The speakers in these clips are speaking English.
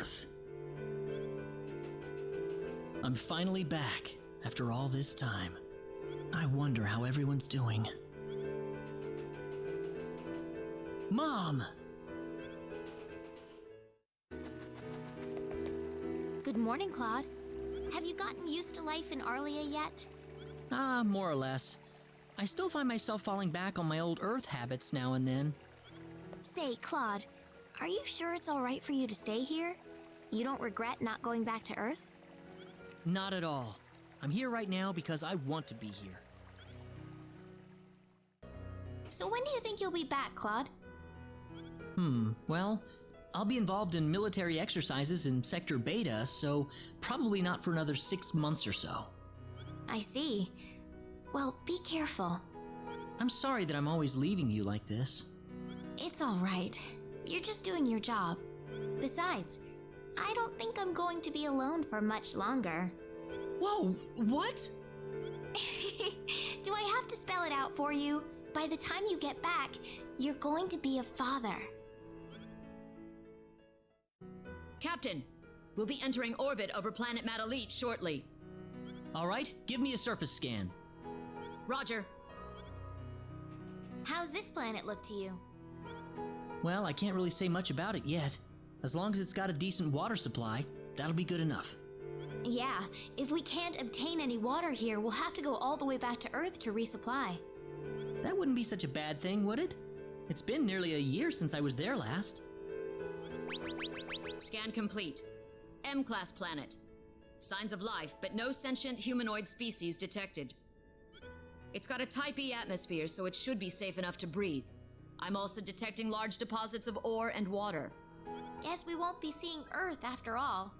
Earth. I'm finally back after all this time. I wonder how everyone's doing. Mom! Good morning, Claude. Have you gotten used to life in Arlia yet? More or less. I still find myself falling back on my old Earth habits now and then. Say, Claude, are you sure it's all right for you to stay here? You don't regret not going back to Earth? Not at all. I'm here right now because I want to be here. So when do you think you'll be back, Claude? Well, I'll be involved in military exercises in Sector Beta, so probably not for another 6 months or so. I see. Well, be careful. I'm sorry that I'm always leaving you like this. It's all right. You're just doing your job. Besides, I don't think I'm going to be alone for much longer. Whoa, what? Do I have to spell it out for you? By the time you get back, you're going to be a father. Captain, we'll be entering orbit over planet Matalit shortly. All right, give me a surface scan. Roger. How's this planet look to you? Well, I can't really say much about it yet. As long as it's got a decent water supply, that'll be good enough. Yeah, if we can't obtain any water here, we'll have to go all the way back to Earth to resupply. That wouldn't be such a bad thing, would it? It's been nearly a year since I was there last. Scan complete. M-class planet. Signs of life, but no sentient humanoid species detected. It's got a Type E atmosphere, so it should be safe enough to breathe. I'm also detecting large deposits of ore and water. Guess we won't be seeing Earth after all.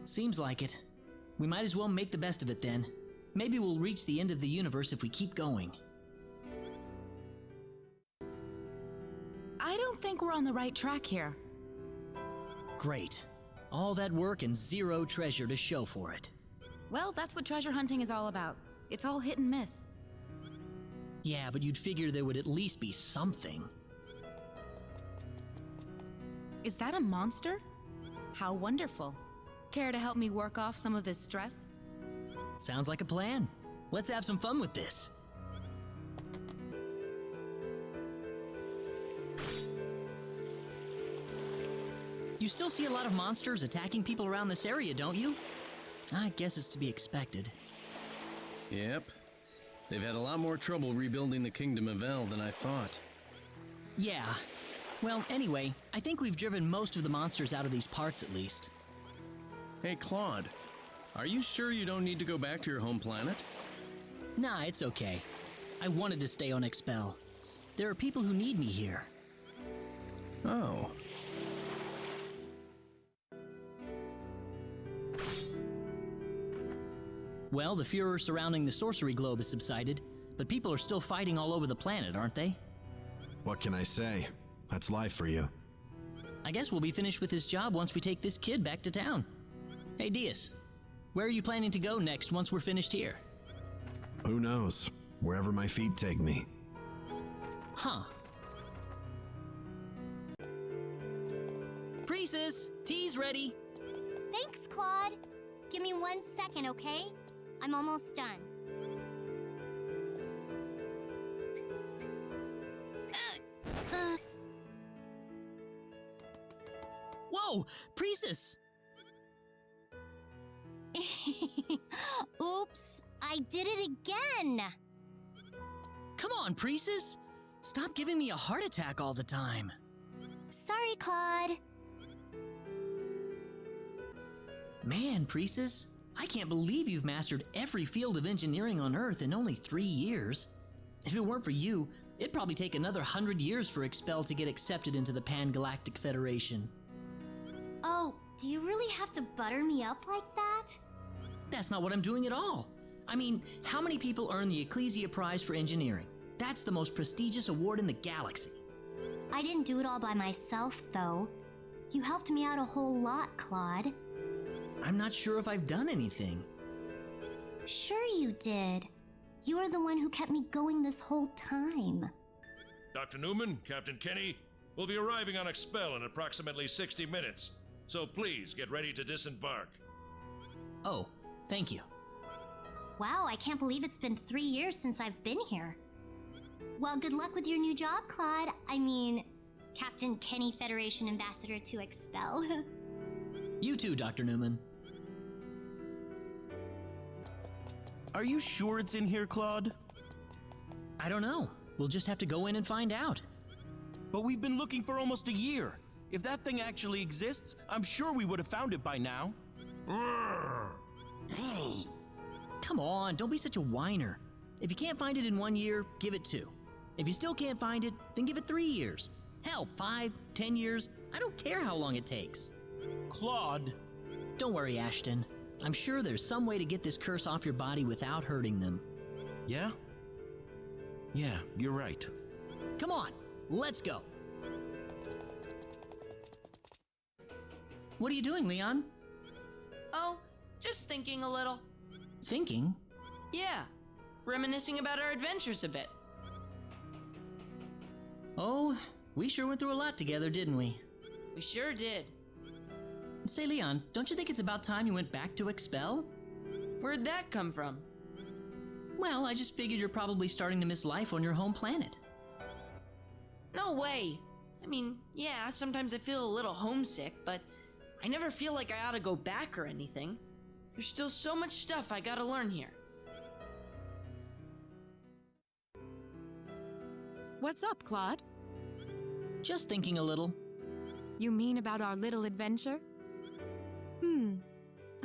Seems like it. We might as well make the best of it then. Maybe we'll reach the end of the universe if we keep going. I don't think we're on the right track here. Great. All that work and zero treasure to show for it. Well, that's what treasure hunting is all about. It's all hit and miss. Yeah, but you'd figure there would at least be something. Is that a monster? How wonderful. Care to help me work off some of this stress? Sounds like a plan. Let's have some fun with this. You still see a lot of monsters attacking people around this area, don't you? I guess it's to be expected. Yep. They've had a lot more trouble rebuilding the Kingdom of El than I thought. Yeah. Well, anyway, I think we've driven most of the monsters out of these parts at least. Hey, Claude. Are you sure you don't need to go back to your home planet? Nah, it's okay. I wanted to stay on Expel. There are people who need me here. Oh. Well, the furor surrounding the sorcery globe has subsided, but people are still fighting all over the planet, aren't they? What can I say? That's life for you. I guess we'll be finished with this job once we take this kid back to town. Hey, Diaz, where are you planning to go next once we're finished here? Who knows? Wherever my feet take me. Huh. Priestess, tea's ready. Thanks, Claude. Give me 1 second, okay? I'm almost done. Whoa, Priestess! Oops, I did it again! Come on, Priestess! Stop giving me a heart attack all the time. Sorry, Claude. Man, Priestess, I can't believe you've mastered every field of engineering on Earth in only 3 years. If it weren't for you, it'd probably take another 100 years for Expel to get accepted into the Pan-Galactic Federation. Oh, do you really have to butter me up like that? That's not what I'm doing at all. I mean, how many people earn the Ecclesia Prize for Engineering? That's the most prestigious award in the galaxy. I didn't do it all by myself, though. You helped me out a whole lot, Claude. I'm not sure if I've done anything. Sure you did. You are the one who kept me going this whole time. Dr. Newman, Captain Kenny, we'll be arriving on Expel in approximately 60 minutes. so please get ready to disembark. Oh, thank you. Wow, I can't believe it's been 3 years since I've been here. Well, good luck with your new job, Claude. I mean, Captain Kenny Federation Ambassador to Expel. You too, Dr. Newman. Are you sure it's in here, Claude? I don't know. We'll just have to go in and find out. But we've been looking for almost a year. If that thing actually exists, I'm sure we would have found it by now. Come on, don't be such a whiner. If you can't find it in 1 year, give it 2. If you still can't find it, then give it 3 years. Hell, 5, 10 years. I don't care how long it takes. Claude. Don't worry, Ashton. I'm sure there's some way to get this curse off your body without hurting them. Yeah? Yeah, you're right. Come on, let's go. What are you doing, Leon? Oh, just thinking a little. Thinking? Yeah, reminiscing about our adventures a bit. Oh, we sure went through a lot together, didn't we? We sure did. Say, Leon, don't you think it's about time you went back to Expel? Where'd that come from? Well, I just figured you're probably starting to miss life on your home planet. No way. I mean, yeah, sometimes I feel a little homesick, but I never feel like I ought to go back or anything. There's still so much stuff I gotta learn here. What's up, Claude? Just thinking a little. You mean about our little adventure?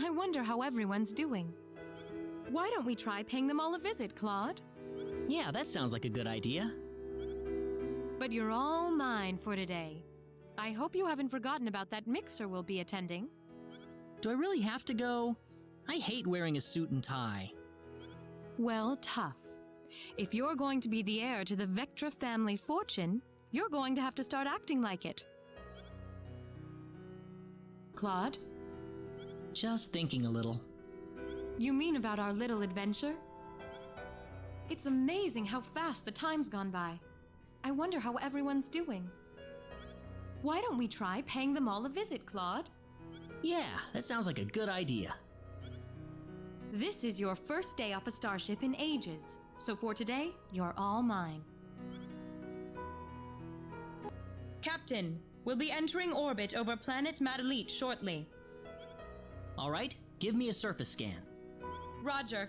I wonder how everyone's doing. Why don't we try paying them all a visit, Claude? Yeah, that sounds like a good idea. But you're all mine for today. I hope you haven't forgotten about that mixer we'll be attending. Do I really have to go? I hate wearing a suit and tie. Well, tough. If you're going to be the heir to the Vectra family fortune, you're going to have to start acting like it. Claude? Just thinking a little. You mean about our little adventure? It's amazing how fast the time's gone by. I wonder how everyone's doing. Why don't we try paying them all a visit, Claude? Yeah, that sounds like a good idea. This is your first day off a starship in ages, so for today, you're all mine. Captain, we'll be entering orbit over planet Madelite shortly. All right, give me a surface scan. Roger.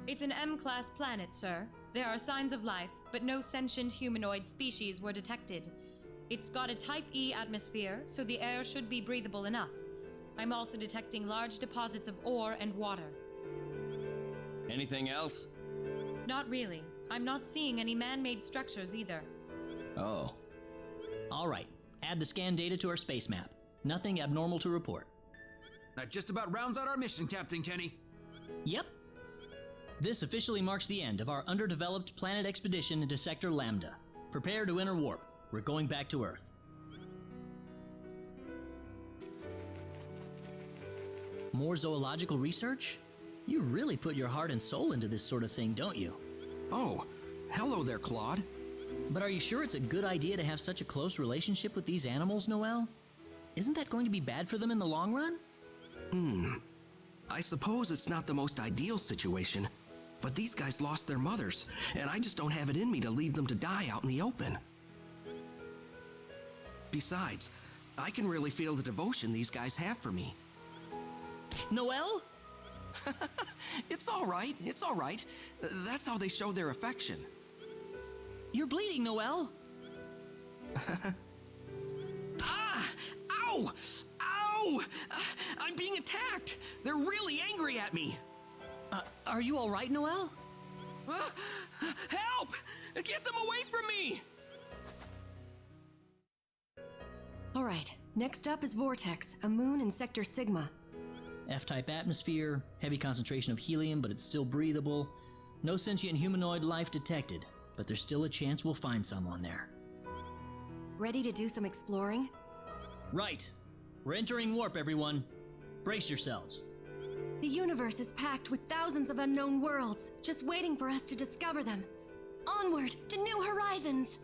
It's an M-class planet, sir. There are signs of life, but no sentient humanoid species were detected. It's got a Type E atmosphere, so the air should be breathable enough. I'm also detecting large deposits of ore and water. Anything else? Not really. I'm not seeing any man-made structures either. Oh. All right, add the scan data to our space map. Nothing abnormal to report. That just about rounds out our mission, Captain Kenny. Yep. This officially marks the end of our underdeveloped planet expedition into Sector Lambda. Prepare to enter warp. We're going back to Earth. More zoological research? You really put your heart and soul into this sort of thing, don't you? Oh, hello there, Claude. But are you sure it's a good idea to have such a close relationship with these animals, Noel? Isn't that going to be bad for them in the long run? I suppose it's not the most ideal situation, but these guys lost their mothers, and I just don't have it in me to leave them to die out in the open. Besides, I can really feel the devotion these guys have for me. Noel? It's all right, it's all right. That's how they show their affection. You're bleeding, Noel. Ah! Ow! Ow! I'm being attacked! They're really angry at me! Are you all right, Noel? Help! Get them away from me! All right, next up is Vortex, a moon in Sector Sigma. F-type atmosphere, heavy concentration of helium, but it's still breathable. No sentient humanoid life detected, but there's still a chance we'll find someone there. Ready to do some exploring? Right. We're entering warp, everyone. Brace yourselves. The universe is packed with thousands of unknown worlds, just waiting for us to discover them. Onward to new horizons!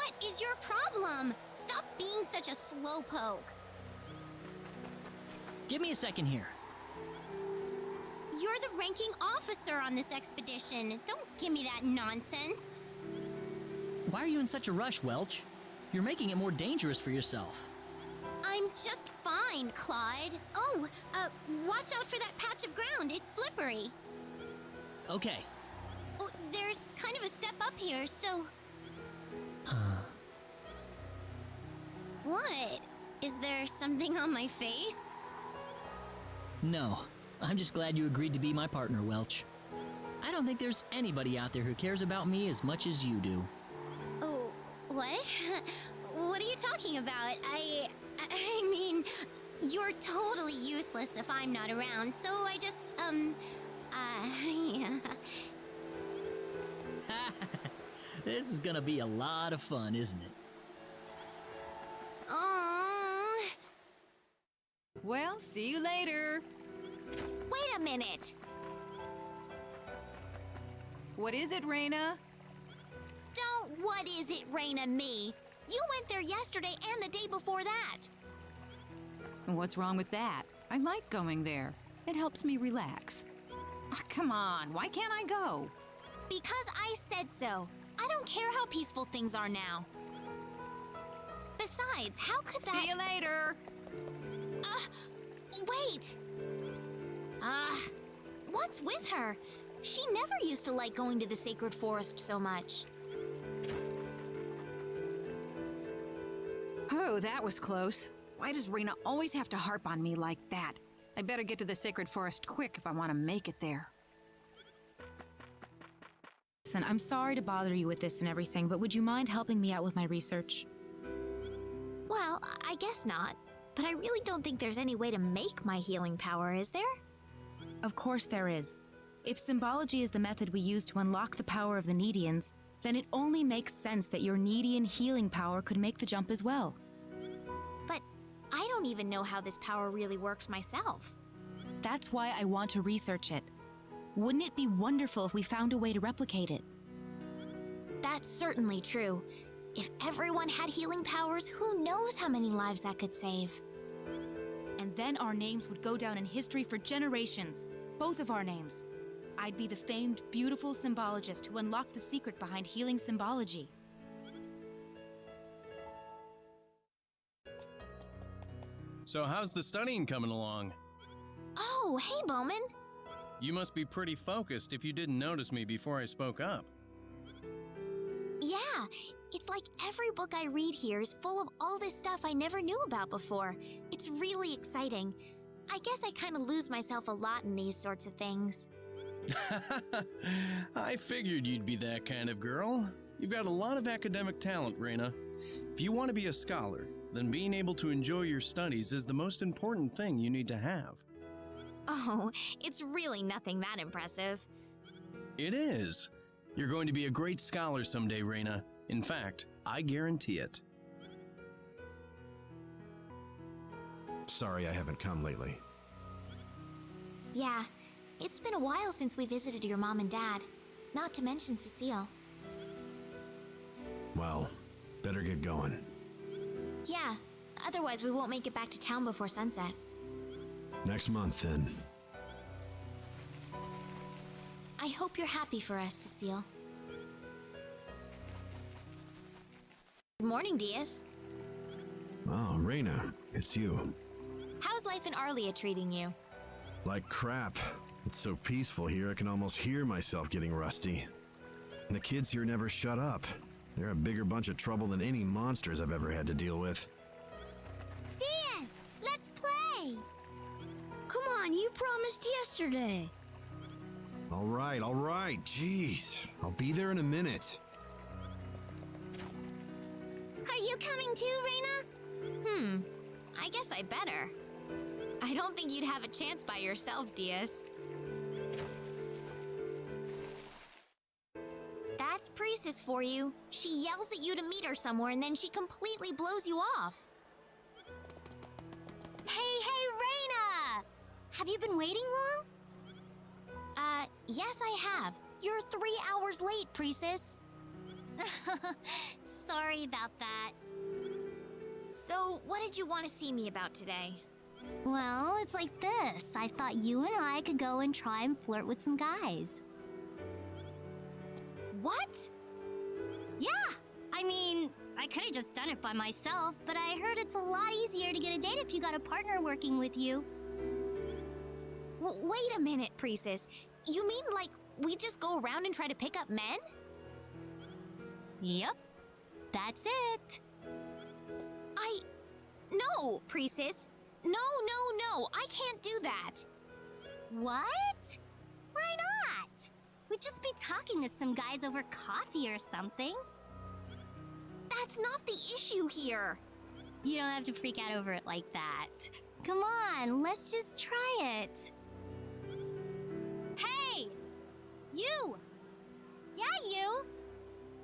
What is your problem? Stop being such a slowpoke. Give me a second here. You're the ranking officer on this expedition. Don't give me that nonsense. Why are you in such a rush, Welch? You're making it more dangerous for yourself. I'm just fine, Claude. Oh, watch out for that patch of ground. It's slippery. Okay. Oh, there's kind of a step up here, so... What? Is there something on my face? No. I'm just glad you agreed to be my partner, Welch. I don't think there's anybody out there who cares about me as much as you do. Oh, what? What are you talking about? I mean, you're totally useless if I'm not around, so I just, yeah. This is gonna be a lot of fun, isn't it? Oh. Well, see you later. Wait a minute. What is it, Rena? Don't what is it, Rena me. You went there yesterday and the day before that. What's wrong with that? I like going there. It helps me relax. Oh, come on, why can't I go? Because I said so. I don't care how peaceful things are now. Besides, how could that— See you later! Wait! What's with her? She never used to like going to the sacred forest so much. Oh, that was close. Why does Rena always have to harp on me like that? I better get to the sacred forest quick if I want to make it there. Listen, I'm sorry to bother you with this and everything, but would you mind helping me out with my research? Well, I guess not. But I really don't think there's any way to make my healing power, is there? Of course there is. If symbology is the method we use to unlock the power of the Needians, then it only makes sense that your Needian healing power could make the jump as well. But I don't even know how this power really works myself. That's why I want to research it. Wouldn't it be wonderful if we found a way to replicate it? That's certainly true. If everyone had healing powers, who knows how many lives that could save? And then our names would go down in history for generations. Both of our names. I'd be the famed, beautiful symbologist who unlocked the secret behind healing symbology. So how's the studying coming along? Oh, hey, Bowman. You must be pretty focused if you didn't notice me before I spoke up. Yeah, it's like every book I read here is full of all this stuff I never knew about before. It's really exciting. I guess I kind of lose myself a lot in these sorts of things. I figured you'd be that kind of girl. You've got a lot of academic talent, Rena. If you want to be a scholar, then being able to enjoy your studies is the most important thing you need to have. Oh, it's really nothing that impressive. It is. You're going to be a great scholar someday, Rena. In fact, I guarantee it. Sorry I haven't come lately. Yeah, it's been a while since we visited your mom and dad. Not to mention Cecile. Well, better get going. Yeah, otherwise we won't make it back to town before sunset. Next month, then. I hope you're happy for us, Cecile. Good morning, Diaz. Oh, Rena, it's you. How's life in Arlia treating you? Like crap. It's so peaceful here, I can almost hear myself getting rusty. And the kids here never shut up. They're a bigger bunch of trouble than any monsters I've ever had to deal with. Diaz, let's play! Come on, you promised yesterday. All right, jeez. I'll be there in a minute. Are you coming too, Rena? I guess I better. I don't think you'd have a chance by yourself, Diaz. That's Priestess for you. She yells at you to meet her somewhere and then she completely blows you off. Hey, Rena! Have you been waiting long? Yes I have. You're 3 hours late, Priestess. sorry about that. So, what did you want to see me about today? Well, it's like this. I thought you and I could go and try and flirt with some guys. What? Yeah! I mean, I could have just done it by myself, but I heard it's a lot easier to get a date if you got a partner working with you. Wait a minute, Priestess. You mean like we just go around and try to pick up men? Yep. That's it. No, Priestess. No. I can't do that. What? Why not? We'd just be talking to some guys over coffee or something. That's not the issue here. You don't have to freak out over it like that. Come on, let's just try it. Hey! You! Yeah, you!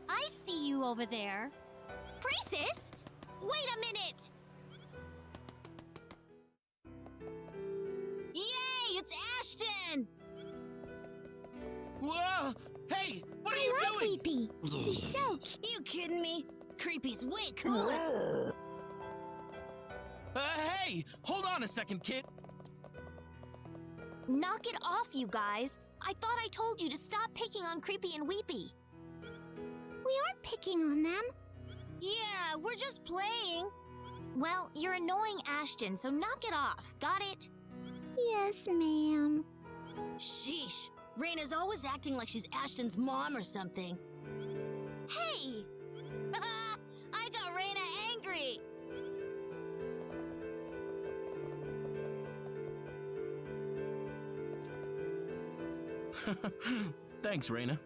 I see you over there. Priestess! Wait a minute! Yay! It's Ashton! Whoa! Hey! What are you I love doing? Weepy! He's so cute! You kidding me? Creepy's way cooler! Hey! Hold on a second, kid! Knock it off, you guys. I thought I told you to stop picking on Creepy and Weepy. We aren't picking on them. Yeah, we're just playing. Well, you're annoying Ashton, so knock it off. Got it? Yes, ma'am. Sheesh. Rena's always acting like she's Ashton's mom or something. Hey! I got Rena angry! Thanks, Rena.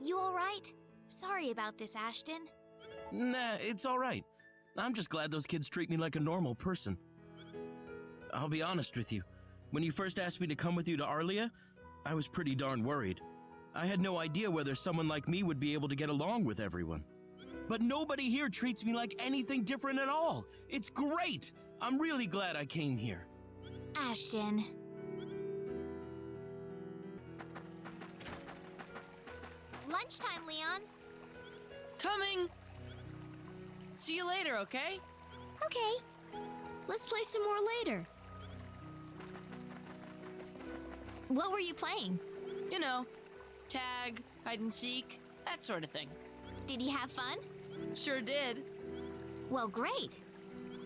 You alright? Sorry about this, Ashton. Nah, it's all right. I'm just glad those kids treat me like a normal person. I'll be honest with you. When you first asked me to come with you to Arlia, I was pretty darn worried. I had no idea whether someone like me would be able to get along with everyone. But nobody here treats me like anything different at all. It's great! I'm really glad I came here. Ashton. Lunchtime, Leon. Coming! See you later, okay? Okay. Let's play some more later. What were you playing? You know, tag, hide and seek, that sort of thing. Did you have fun? Sure did. Well, great.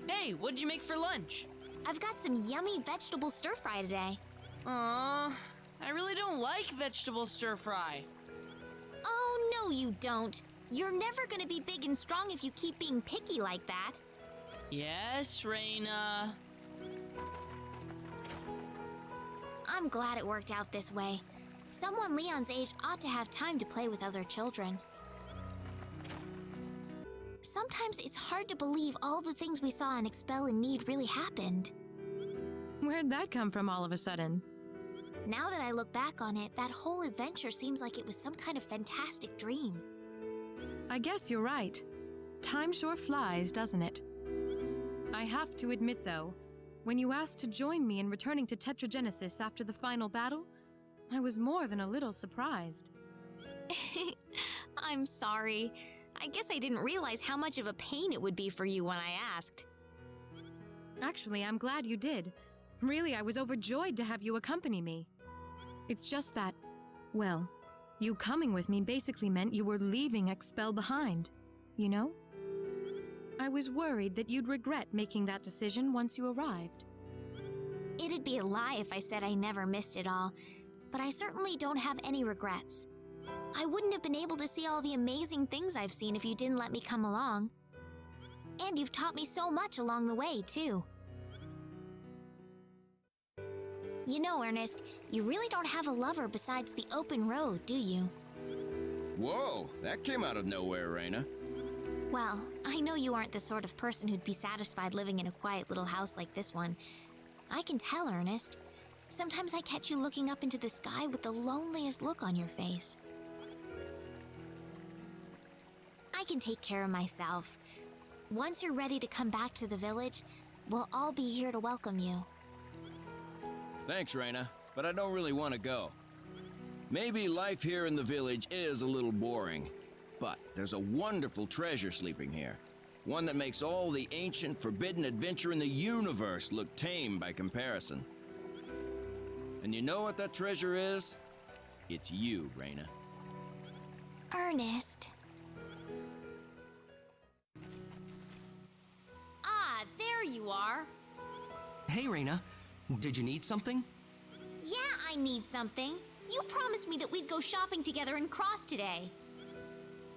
Hey, what'd you make for lunch? I've got some yummy vegetable stir-fry today. Aw, I really don't like vegetable stir-fry. Oh, no you don't. You're never gonna be big and strong if you keep being picky like that. Yes, Rena. I'm glad it worked out this way. Someone Leon's age ought to have time to play with other children. Sometimes it's hard to believe all the things we saw in Expel and Need really happened. Where'd that come from all of a sudden? Now that I look back on it, that whole adventure seems like it was some kind of fantastic dream. I guess you're right. Time sure flies, doesn't it? I have to admit, though, when you asked to join me in returning to Tetragenesis after the final battle, I was more than a little surprised. I'm sorry. I guess I didn't realize how much of a pain it would be for you when I asked. Actually, I'm glad you did. Really, I was overjoyed to have you accompany me. It's just that, well, you coming with me basically meant you were leaving Expel behind, you know? I was worried that you'd regret making that decision once you arrived. It'd be a lie if I said I never missed it all, but I certainly don't have any regrets. I wouldn't have been able to see all the amazing things I've seen if you didn't let me come along. And you've taught me so much along the way, too. You know, Ernest, you really don't have a lover besides the open road, do you? Whoa, that came out of nowhere, Rena. Well, I know you aren't the sort of person who'd be satisfied living in a quiet little house like this one. I can tell, Ernest. Sometimes I catch you looking up into the sky with the loneliest look on your face. I can take care of myself. Once you're ready to come back to the village, we'll all be here to welcome you. Thanks, Rena, but I don't really want to go. Maybe life here in the village is a little boring. But there's a wonderful treasure sleeping here. One that makes all the ancient, forbidden adventure in the universe look tame by comparison. And you know what that treasure is? It's you, Rena. Ernest. Ah, there you are. Hey, Rena. Did you need something? Yeah, I need something. You promised me that we'd go shopping together in Cross today.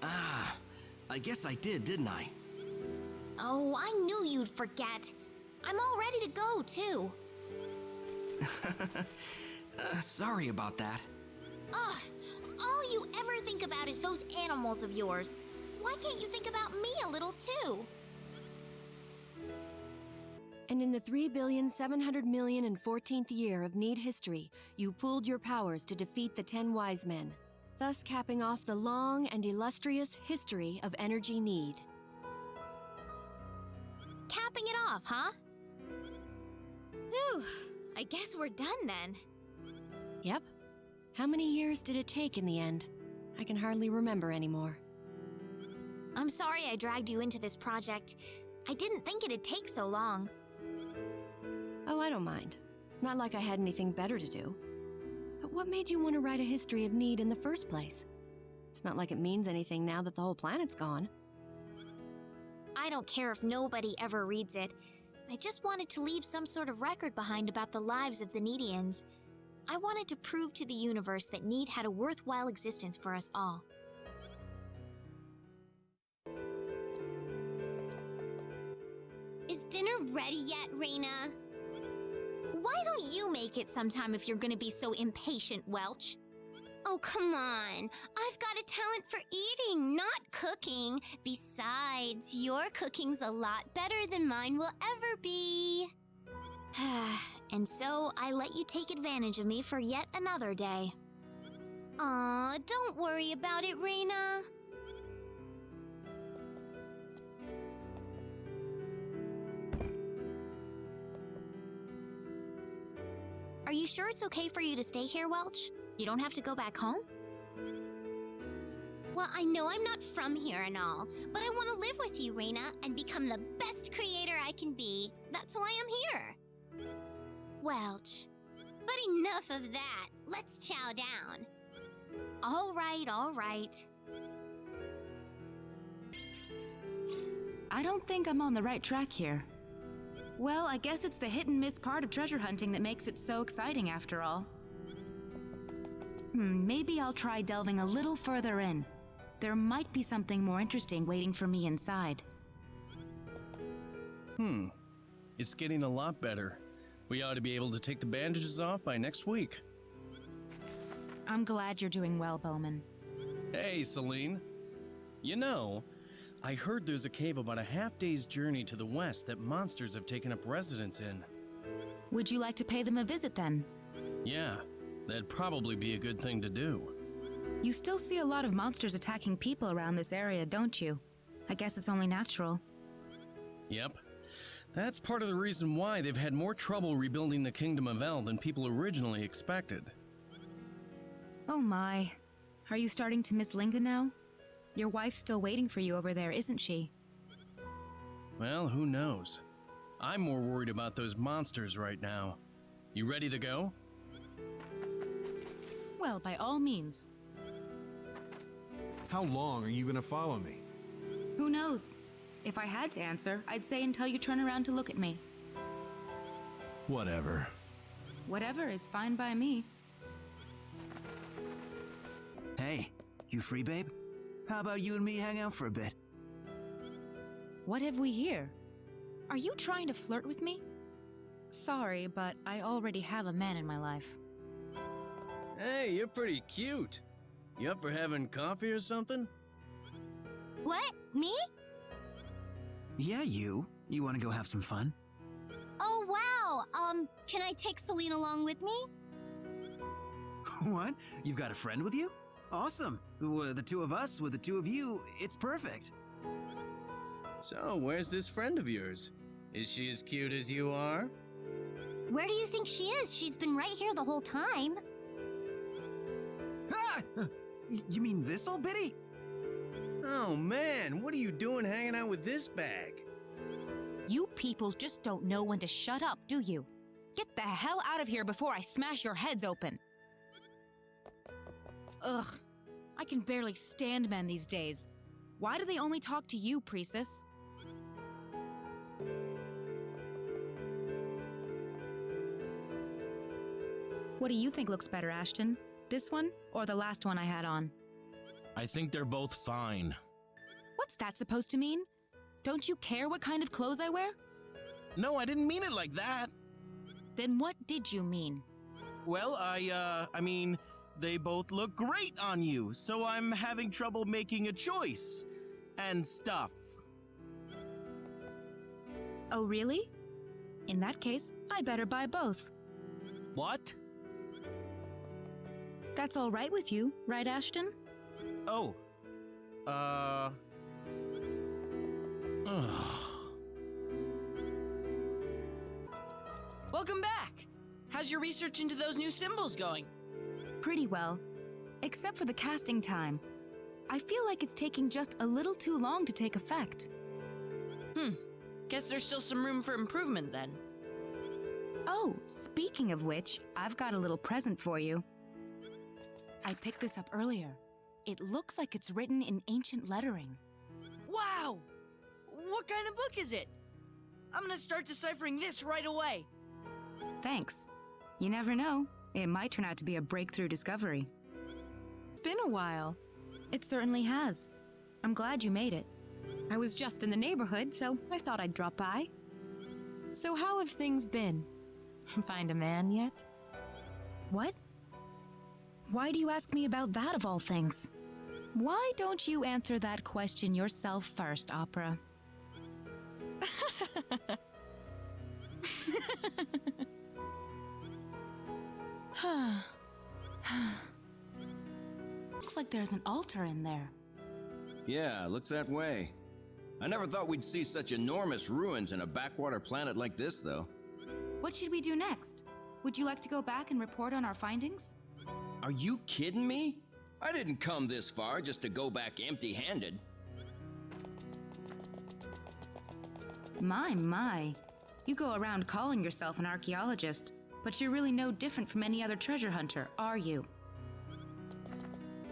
Ah, I guess I did, didn't I? Oh, I knew you'd forget. I'm all ready to go, too. Sorry about that. Ugh, all you ever think about is those animals of yours. Why can't you think about me a little, too? And in the 3,700,000,014th year of Need history, you pooled your powers to defeat the 10 wise men, thus capping off the long and illustrious history of energy need. Capping it off, huh? Whew, I guess we're done then. Yep. How many years did it take in the end? I can hardly remember anymore. I'm sorry I dragged you into this project. I didn't think it'd take so long. Oh, I don't mind. Not like I had anything better to do. But what made you want to write a history of Need in the first place? It's not like it means anything now that the whole planet's gone. I don't care if nobody ever reads it. I just wanted to leave some sort of record behind about the lives of the Needians. I wanted to prove to the universe that Need had a worthwhile existence for us all. Is dinner ready yet, Rena? Why don't you make it sometime if you're gonna be so impatient, Welch? Oh, come on. I've got a talent for eating, not cooking. Besides, your cooking's a lot better than mine will ever be. And so I let you take advantage of me for yet another day. Aw, don't worry about it, Rena. Are you sure it's okay for you to stay here, Welch? You don't have to go back home? Well, I know I'm not from here and all, but I want to live with you, Rena, and become the best creator I can be. That's why I'm here. Welch. But enough of that. Let's chow down. All right. I don't think I'm on the right track here. Well, I guess it's the hit and miss part of treasure hunting that makes it so exciting after all. Maybe I'll try delving a little further in. There might be something more interesting waiting for me inside. It's getting a lot better. We ought to be able to take the bandages off by next week. I'm glad you're doing well, Bowman. Hey, Celine. You know, I heard there's a cave about a half-day's journey to the west that monsters have taken up residence in. Would you like to pay them a visit then? Yeah, that'd probably be a good thing to do. You still see a lot of monsters attacking people around this area, don't you? I guess it's only natural. Yep. That's part of the reason why they've had more trouble rebuilding the Kingdom of El than people originally expected. Oh my. Are you starting to miss Lincoln now? Your wife's still waiting for you over there, isn't she? Well, who knows? I'm more worried about those monsters right now. You ready to go? Well, by all means. How long are you gonna follow me? Who knows? If I had to answer, I'd say until you turn around to look at me. Whatever. Whatever is fine by me. Hey, you free, babe? How about you and me hang out for a bit? What have we here? Are you trying to flirt with me? Sorry, but I already have a man in my life. Hey, you're pretty cute. You up for having coffee or something? What? Me? Yeah, you. You want to go have some fun? Oh, wow. Can I take Celine along with me? What? You've got a friend with you? Awesome. The two of us with the two of you, it's perfect. So, where's this friend of yours? Is she as cute as you are? Where do you think she is? She's been right here the whole time. Ah! You mean this old biddy? Oh man, what are you doing hanging out with this bag? You people just don't know when to shut up, do you? Get the hell out of here before I smash your heads open. Ugh, I can barely stand men these days. Why do they only talk to you, priestess? What do you think looks better, Ashton? This one or the last one I had on? I think they're both fine. What's that supposed to mean? Don't you care what kind of clothes I wear? No, I didn't mean it like that. Then what did you mean? Well, I mean, they both look great on you, so I'm having trouble making a choice. And stuff. Oh, really? In that case, I better buy both. What? That's all right with you, right, Ashton? Oh. Ugh. Welcome back! How's your research into those new symbols going? Pretty well. Except for the casting time. I feel like it's taking just a little too long to take effect. Guess there's still some room for improvement then. Oh, speaking of which, I've got a little present for you. I picked this up earlier. It looks like it's written in ancient lettering. Wow! What kind of book is it? I'm gonna start deciphering this right away. Thanks. You never know. It might turn out to be a breakthrough discovery. Been a while. It certainly has. I'm glad you made it. I was just in the neighborhood, so I thought I'd drop by. So how have things been? Find a man yet? What? Why do you ask me about that of all things? Why don't you answer that question yourself first, Opera? Looks like there's an altar in there. Yeah, looks that way. I never thought we'd see such enormous ruins in a backwater planet like this, though. What should we do next? Would you like to go back and report on our findings? Are you kidding me? I didn't come this far just to go back empty-handed. My. You go around calling yourself an archaeologist, but you're really no different from any other treasure hunter, are you?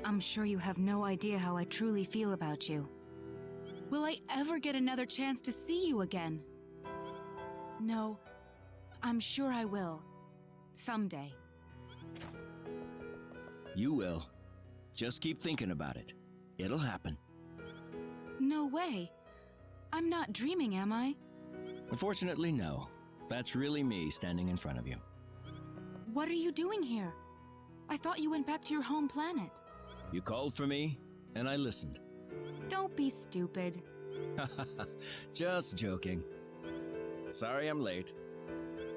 I'm sure you have no idea how I truly feel about you. Will I ever get another chance to see you again? No, I'm sure I will. Someday. You will. Just keep thinking about it. It'll happen. No way. I'm not dreaming, am I? Unfortunately, no. That's really me standing in front of you. What are you doing here? I thought you went back to your home planet. You called for me, and I listened. Don't be stupid. Just joking. Sorry I'm late.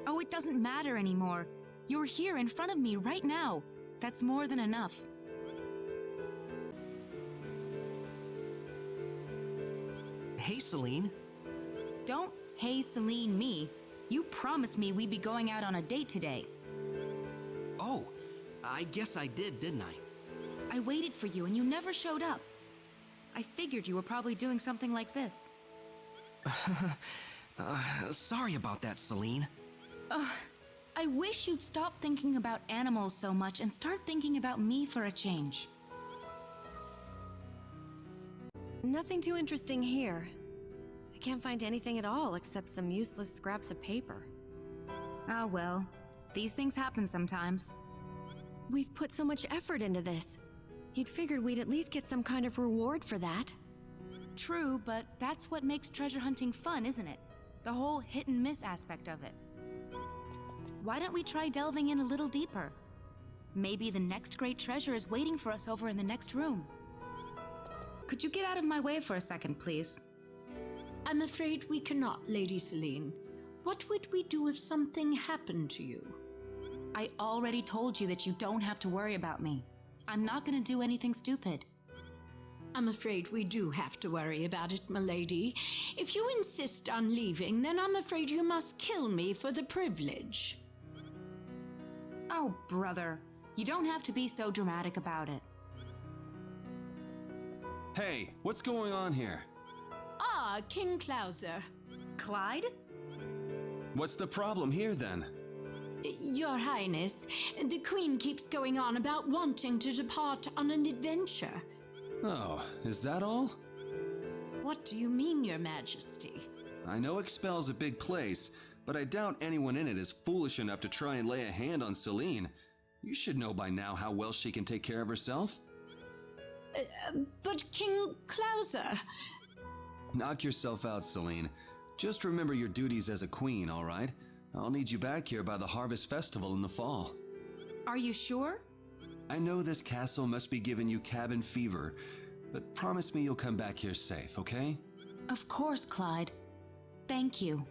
Oh, it doesn't matter anymore. You're here in front of me right now. That's more than enough. Hey, Celine. Don't hey Celine me. You promised me we'd be going out on a date today. Oh, I guess I did, didn't I? I waited for you and you never showed up. I figured you were probably doing something like this. Sorry about that, Celine. I wish you'd stop thinking about animals so much and start thinking about me for a change. Nothing too interesting here. I can't find anything at all except some useless scraps of paper. Ah, well, these things happen sometimes. We've put so much effort into this. You'd figured we'd at least get some kind of reward for that. True, but that's what makes treasure hunting fun, isn't it? The whole hit and miss aspect of it. Why don't we try delving in a little deeper? Maybe the next great treasure is waiting for us over in the next room. Could you get out of my way for a second, please? I'm afraid we cannot, Lady Celine. What would we do if something happened to you? I already told you that you don't have to worry about me. I'm not gonna do anything stupid. I'm afraid we do have to worry about it, milady. If you insist on leaving, then I'm afraid you must kill me for the privilege. Oh, brother. You don't have to be so dramatic about it. Hey, what's going on here? Ah, King Clauser. Clyde? What's the problem here then? Your Highness, the Queen keeps going on about wanting to depart on an adventure. Oh, is that all? What do you mean, Your Majesty? I know Expel's a big place, but I doubt anyone in it is foolish enough to try and lay a hand on Celine. You should know by now how well she can take care of herself. But King Clauser... Knock yourself out, Celine. Just remember your duties as a queen, all right? I'll need you back here by the Harvest Festival in the fall. Are you sure? I know this castle must be giving you cabin fever, but promise me you'll come back here safe, okay? Of course, Clyde. Thank you.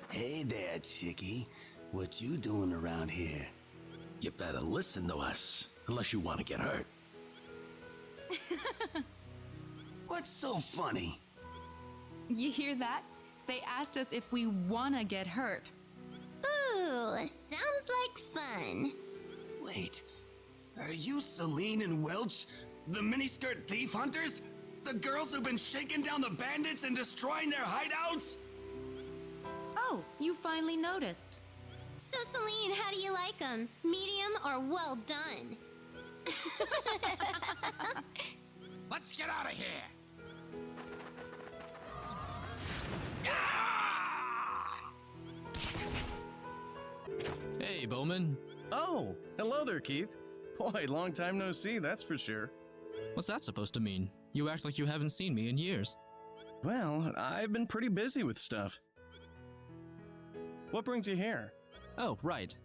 Hey there, chickie. What you doing around here? You better listen to us, unless you want to get hurt. What's so funny? You hear that? They asked us if we wanna get hurt. Ooh, sounds like fun. Wait, are you Celine and Welch, the miniskirt thief hunters? The girls who've been shaking down the bandits and destroying their hideouts? Oh, you finally noticed. So, Celine, how do you like them? Medium or well done? Let's get out of here! Hey, Bowman. Oh, hello there, Keith. Boy, long time no see, that's for sure. What's that supposed to mean? You act like you haven't seen me in years. Well, I've been pretty busy with stuff. What brings you here? Oh, right.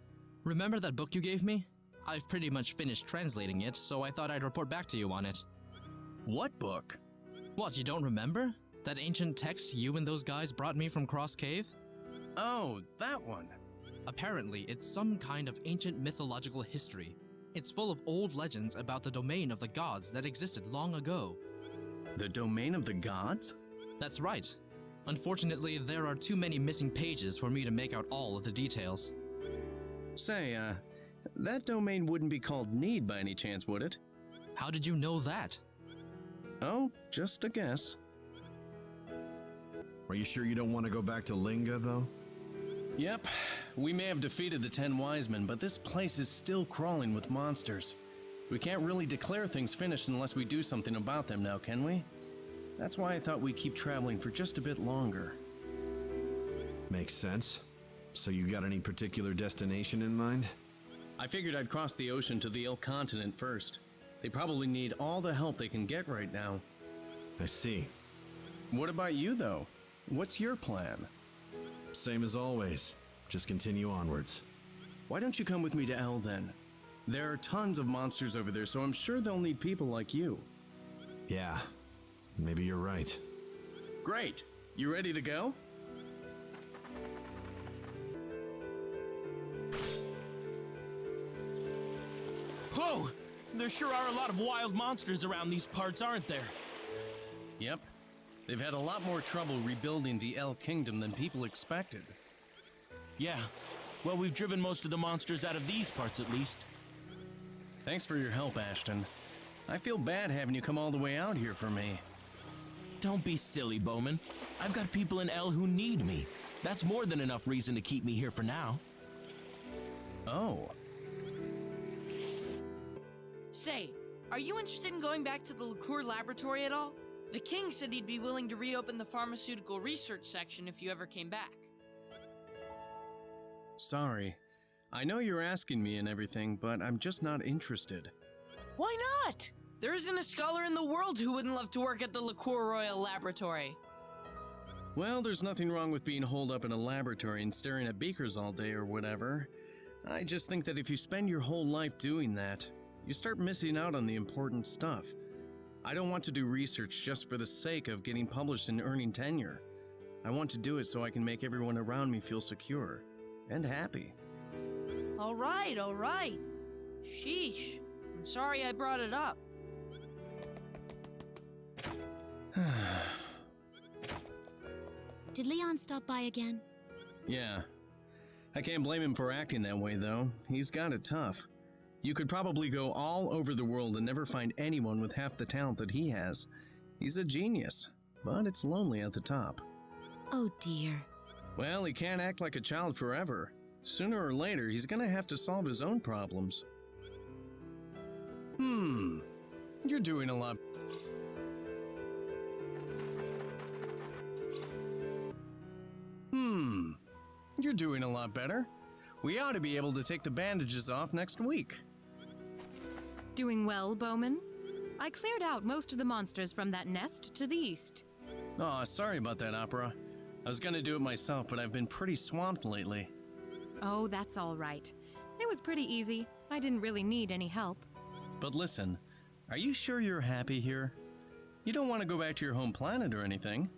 Remember that book you gave me? I've pretty much finished translating it, so I thought I'd report back to you on it. What book? What, you don't remember? That ancient text you and those guys brought me from Cross Cave? Oh, that one. Apparently, it's some kind of ancient mythological history. It's full of old legends about the domain of the gods that existed long ago. The domain of the gods? That's right. Unfortunately, there are too many missing pages for me to make out all of the details. Say, that domain wouldn't be called Need by any chance, would it? How did you know that? Oh, just a guess. Are you sure you don't want to go back to Linga, though? Yep. We may have defeated the 10 wise men, but this place is still crawling with monsters. We can't really declare things finished unless we do something about them now, can we? That's why I thought we'd keep traveling for just a bit longer. Makes sense. So you got any particular destination in mind? I figured I'd cross the ocean to the ill continent first. They probably need all the help they can get right now. I see. What about you, though? What's your plan? Same as always. Just continue onwards. Why don't you come with me to Elle, then? There are tons of monsters over there, so I'm sure they'll need people like you. Yeah, maybe you're right. Great! You ready to go? Whoa! There sure are a lot of wild monsters around these parts, aren't there? Yep. They've had a lot more trouble rebuilding the Elle Kingdom than people expected. Yeah. Well, we've driven most of the monsters out of these parts, at least. Thanks for your help, Ashton. I feel bad having you come all the way out here for me. Don't be silly, Bowman. I've got people in Elle who need me. That's more than enough reason to keep me here for now. Oh. Say, are you interested in going back to the liqueur laboratory at all? The king said he'd be willing to reopen the pharmaceutical research section if you ever came back. Sorry. I know you're asking me and everything, but I'm just not interested. Why not? There isn't a scholar in the world who wouldn't love to work at the Liqueur Royal Laboratory. Well, there's nothing wrong with being holed up in a laboratory and staring at beakers all day or whatever. I just think that if you spend your whole life doing that, you start missing out on the important stuff. I don't want to do research just for the sake of getting published and earning tenure. I want to do it so I can make everyone around me feel secure and happy. All right. Sheesh. I'm sorry I brought it up. Did Leon stop by again? Yeah. I can't blame him for acting that way, though. He's got it tough. You could probably go all over the world and never find anyone with half the talent that he has. He's a genius, but it's lonely at the top. Oh dear. Well, he can't act like a child forever. Sooner or later, he's gonna have to solve his own problems. You're doing a lot. You're doing a lot better. We ought to be able to take the bandages off next week. Doing well, Bowman? I cleared out most of the monsters from that nest to the east. Oh, sorry about that, Opera. I was gonna do it myself, but I've been pretty swamped lately. Oh, that's all right. It was pretty easy. I didn't really need any help. But listen, are you sure you're happy here? You don't want to go back to your home planet or anything?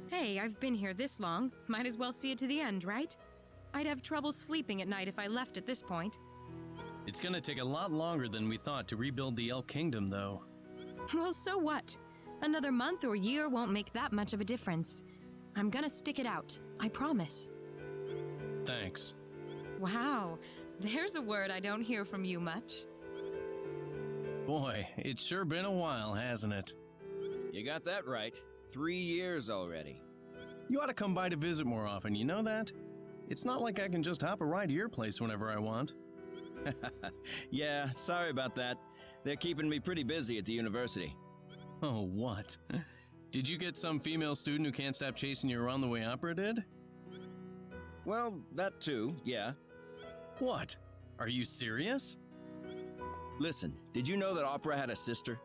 Hey, I've been here this long. Might as well see it to the end, right? I'd have trouble sleeping at night if I left at this point. It's gonna take a lot longer than we thought to rebuild the Elk Kingdom, though. Well, so what? Another month or year won't make that much of a difference. I'm gonna stick it out. I promise. Thanks. Wow, there's a word I don't hear from you much. Boy, it's sure been a while, hasn't it? You got that right. 3 years already. You ought to come by to visit more often, you know that? It's not like I can just hop a ride to your place whenever I want. Yeah, sorry about that. They're keeping me pretty busy at the university. Oh, what? Did you get some female student who can't stop chasing you around the way Opera did? Well, that too, yeah. What? Are you serious? Listen, did you know that Opera had a sister?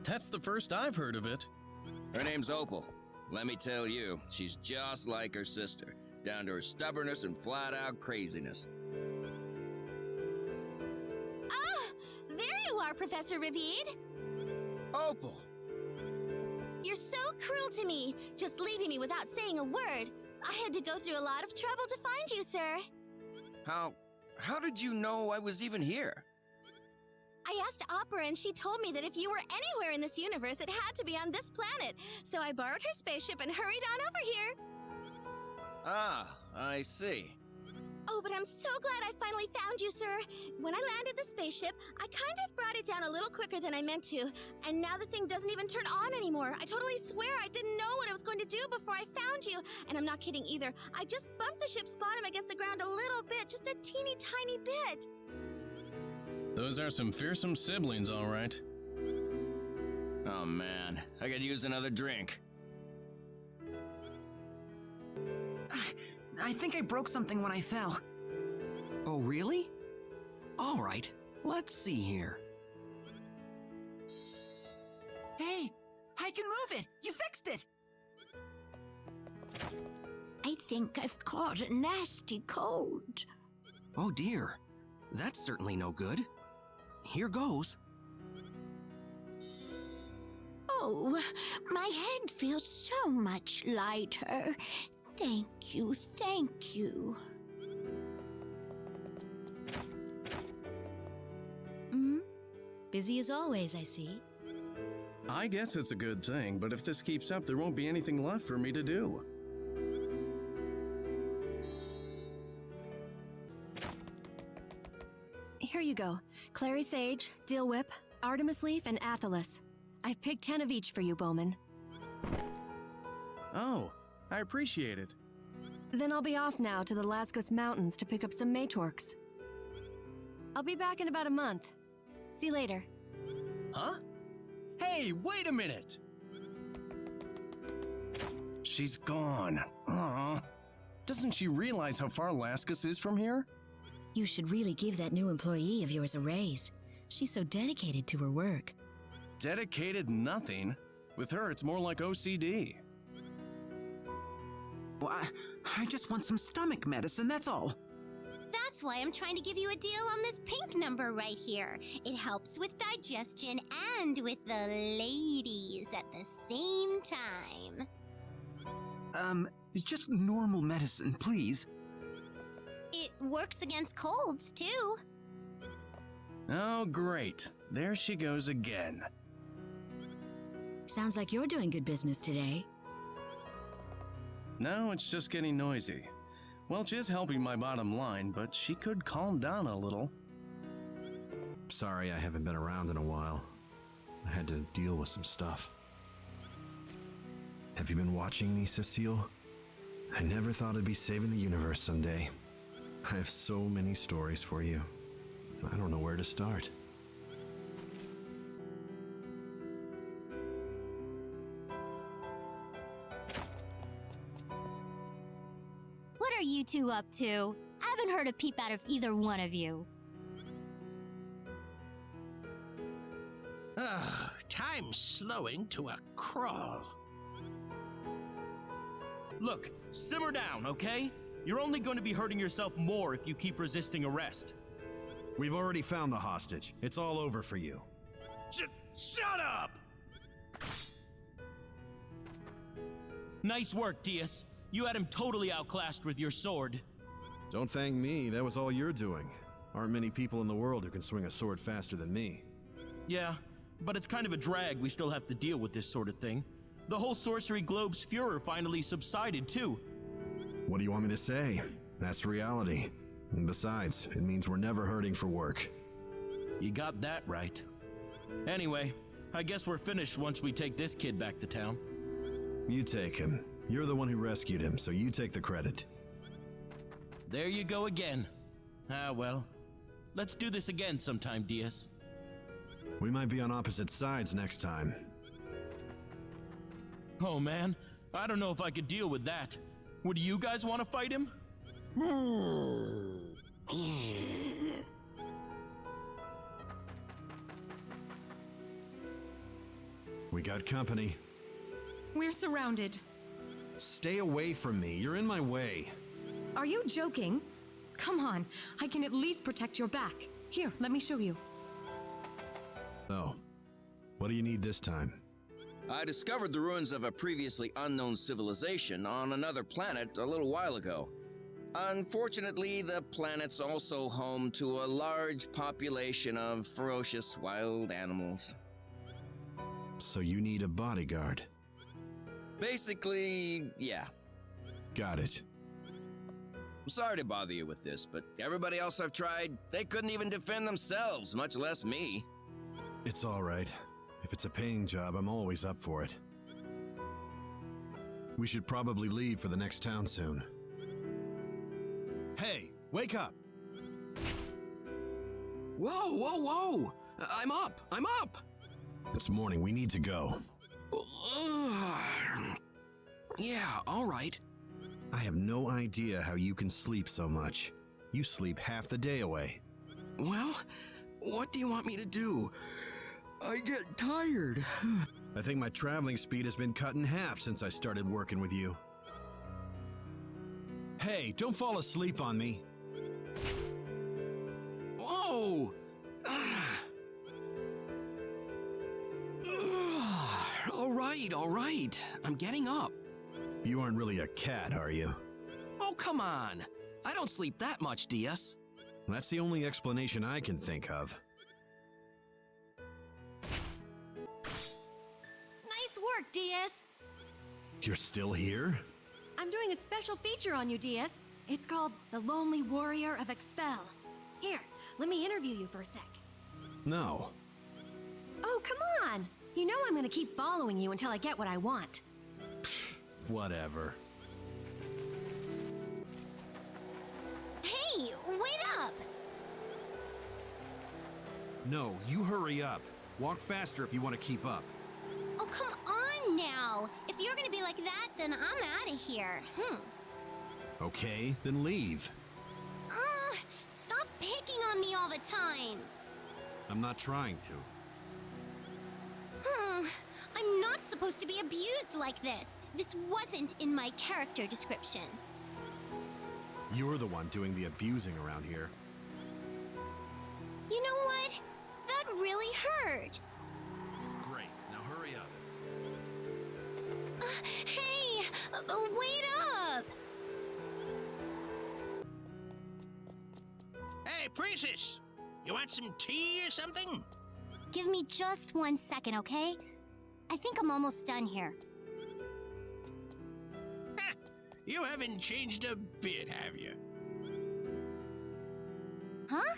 That's the first I've heard of it. Her name's Opal. Let me tell you, she's just like her sister, down to her stubbornness and flat-out craziness. Ah! There you are, Professor Ravid! Opal! You're so cruel to me, just leaving me without saying a word. I had to go through a lot of trouble to find you, sir. How did you know I was even here? I asked Opera and she told me that if you were anywhere in this universe, it had to be on this planet. So I borrowed her spaceship and hurried on over here. Ah, I see. Oh, but I'm so glad I finally found you, sir. When I landed the spaceship, I kind of brought it down a little quicker than I meant to. And now the thing doesn't even turn on anymore. I totally swear I didn't know what I was going to do before I found you. And I'm not kidding either. I just bumped the ship's bottom against the ground a little bit, just a teeny tiny bit. Those are some fearsome siblings, all right. Oh man, I could use another drink. I think I broke something when I fell. Oh, really? All right, let's see here. Hey, I can move it! You fixed it! I think I've caught a nasty cold. Oh dear, that's certainly no good. Here goes. Oh, my head feels so much lighter. Thank you, thank you. Busy as always, I see. I guess it's a good thing, but if this keeps up, there won't be anything left for me to do. Here you go. Clary Sage, Deal Whip, Artemis Leaf, and Athelis. I've picked 10 of each for you, Bowman. Oh, I appreciate it. Then I'll be off now to the Lascos Mountains to pick up some Matorks. I'll be back in about a month. See you later. Huh? Hey, wait a minute! She's gone. Aw. Doesn't she realize how far Lascos is from here? You should really give that new employee of yours a raise. She's so dedicated to her work. Dedicated nothing. With her, it's more like OCD. Well, I just want some stomach medicine, that's all. That's why I'm trying to give you a deal on this pink number right here. It helps with digestion and with the ladies at the same time. Just normal medicine, please. It works against colds, too. Oh, great. There she goes again. Sounds like you're doing good business today. No, it's just getting noisy. Welch is helping my bottom line, but she could calm down a little. Sorry I haven't been around in a while. I had to deal with some stuff. Have you been watching me, Cecile? I never thought I'd be saving the universe someday. I have so many stories for you. I don't know where to start. What are you two up to? I haven't heard a peep out of either one of you. Time's slowing to a crawl. Look, simmer down, okay? You're only going to be hurting yourself more if you keep resisting arrest. We've already found the hostage. It's all over for you. Shut up! Nice work, Diaz. You had him totally outclassed with your sword. Don't thank me, that was all you're doing. Aren't many people in the world who can swing a sword faster than me. Yeah, but it's kind of a drag we still have to deal with this sort of thing. The whole sorcery globe's furor finally subsided, too. What do you want me to say? That's reality. And besides, it means we're never hurting for work. You got that right. Anyway, I guess we're finished once we take this kid back to town. You take him. You're the one who rescued him, so you take the credit. There you go again. Ah, well. Let's do this again sometime, Diaz. We might be on opposite sides next time. Oh man, I don't know if I could deal with that. Would you guys want to fight him? We got company. We're surrounded. Stay away from me. You're in my way. Are you joking? Come on, I can at least protect your back. Here, let me show you. Oh. What do you need this time? I discovered the ruins of a previously unknown civilization on another planet a little while ago. Unfortunately, the planet's also home to a large population of ferocious wild animals. So you need a bodyguard? Basically, yeah. Got it. I'm sorry to bother you with this, but everybody else I've tried, they couldn't even defend themselves, much less me. It's all right. If it's a paying job, I'm always up for it. We should probably leave for the next town soon. Hey, wake up! Whoa, whoa, whoa! I'm up! I'm up! It's morning, we need to go. Yeah, all right. I have no idea how you can sleep so much. You sleep half the day away. Well, what do you want me to do? I get tired. I think my traveling speed has been cut in half since I started working with you. Hey, don't fall asleep on me. Whoa! All right. I'm getting up. You aren't really a cat, are you? Oh, come on. I don't sleep that much, Diaz. That's the only explanation I can think of. Nice work, Diaz. You're still here? I'm doing a special feature on you, Diaz. It's called The Lonely Warrior of Expel. Here, let me interview you for a sec. No. Oh, come on. You know I'm gonna keep following you until I get what I want. Whatever. Hey, wait up! No, you hurry up. Walk faster if you want to keep up. Oh, come on now! If you're gonna be like that, then I'm out of here. Okay, then leave. Stop picking on me all the time! I'm not trying to. I'm not supposed to be abused like this. This wasn't in my character description. You're the one doing the abusing around here. You know what? That really hurt. Great, now hurry up. Hey! Wait up! Hey, priestess! You want some tea or something? Give me just 1 second, okay? I think I'm almost done here. You haven't changed a bit, have you? Huh?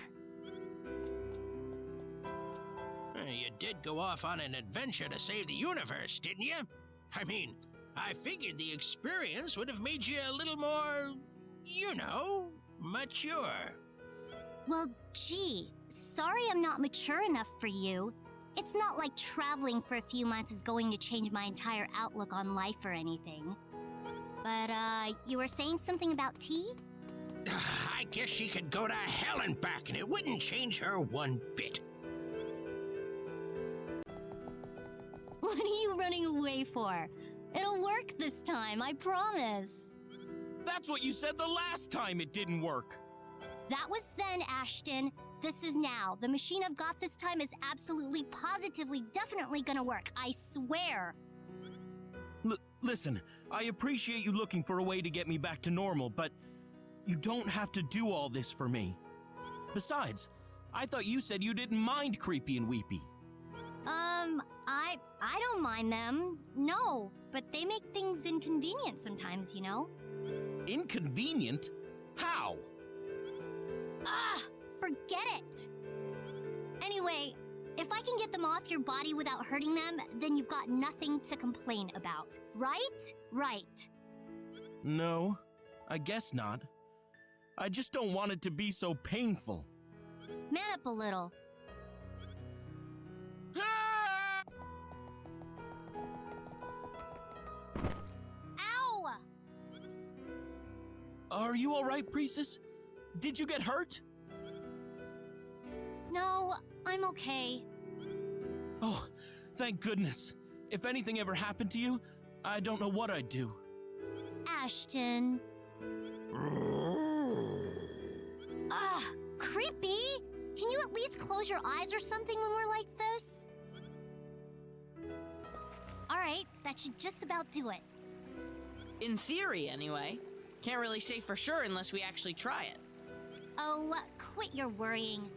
You did go off on an adventure to save the universe, didn't you? I mean, I figured the experience would have made you a little more, you know, mature. Well, gee, sorry I'm not mature enough for you. It's not like traveling for a few months is going to change my entire outlook on life or anything. But, you were saying something about tea? I guess she could go to hell and back and it wouldn't change her one bit. What are you running away for? It'll work this time, I promise. That's what you said the last time it didn't work. That was then, Ashton. This is now. The machine I've got this time is absolutely, positively, definitely gonna work. I swear. Listen, I appreciate you looking for a way to get me back to normal, but you don't have to do all this for me. Besides, I thought you said you didn't mind Creepy and Weepy. I don't mind them. No, but they make things inconvenient sometimes, you know? Inconvenient? How? Forget it! Anyway, if I can get them off your body without hurting them, then you've got nothing to complain about. Right? Right. No, I guess not. I just don't want it to be so painful. Man up a little. Ow! Are you alright, Priestess? Did you get hurt? No, I'm okay. Oh, thank goodness. If anything ever happened to you, I don't know what I'd do. Ashton. Creepy! Can you at least close your eyes or something when we're like this? Alright, that should just about do it. In theory, anyway. Can't really say for sure unless we actually try it. Oh, quit your worrying.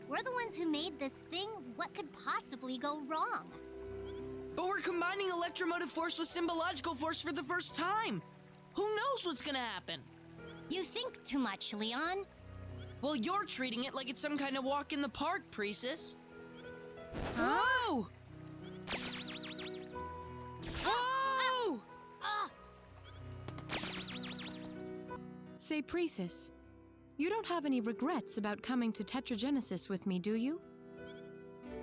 We're the ones who made this thing. What could possibly go wrong? But we're combining electromotive force with symbological force for the first time. Who knows what's gonna happen? You think too much, Leon. Well, you're treating it like it's some kind of walk in the park, Priestess. Huh? Whoa! Whoa! Say, Priestess, you don't have any regrets about coming to Tetragenesis with me, do you?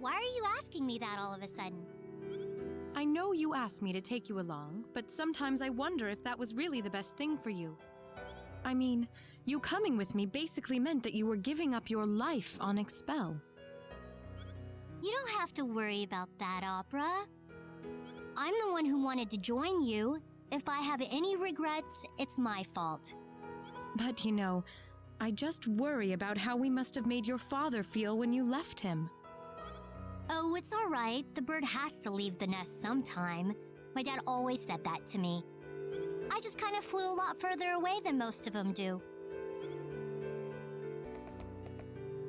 Why are you asking me that all of a sudden? I know you asked me to take you along, but sometimes I wonder if that was really the best thing for you. I mean, you coming with me basically meant that you were giving up your life on Expel. You don't have to worry about that, Opera. I'm the one who wanted to join you. If I have any regrets, it's my fault. But you know, I just worry about how we must have made your father feel when you left him. Oh, it's all right. The bird has to leave the nest sometime. My dad always said that to me. I just kind of flew a lot further away than most of them do.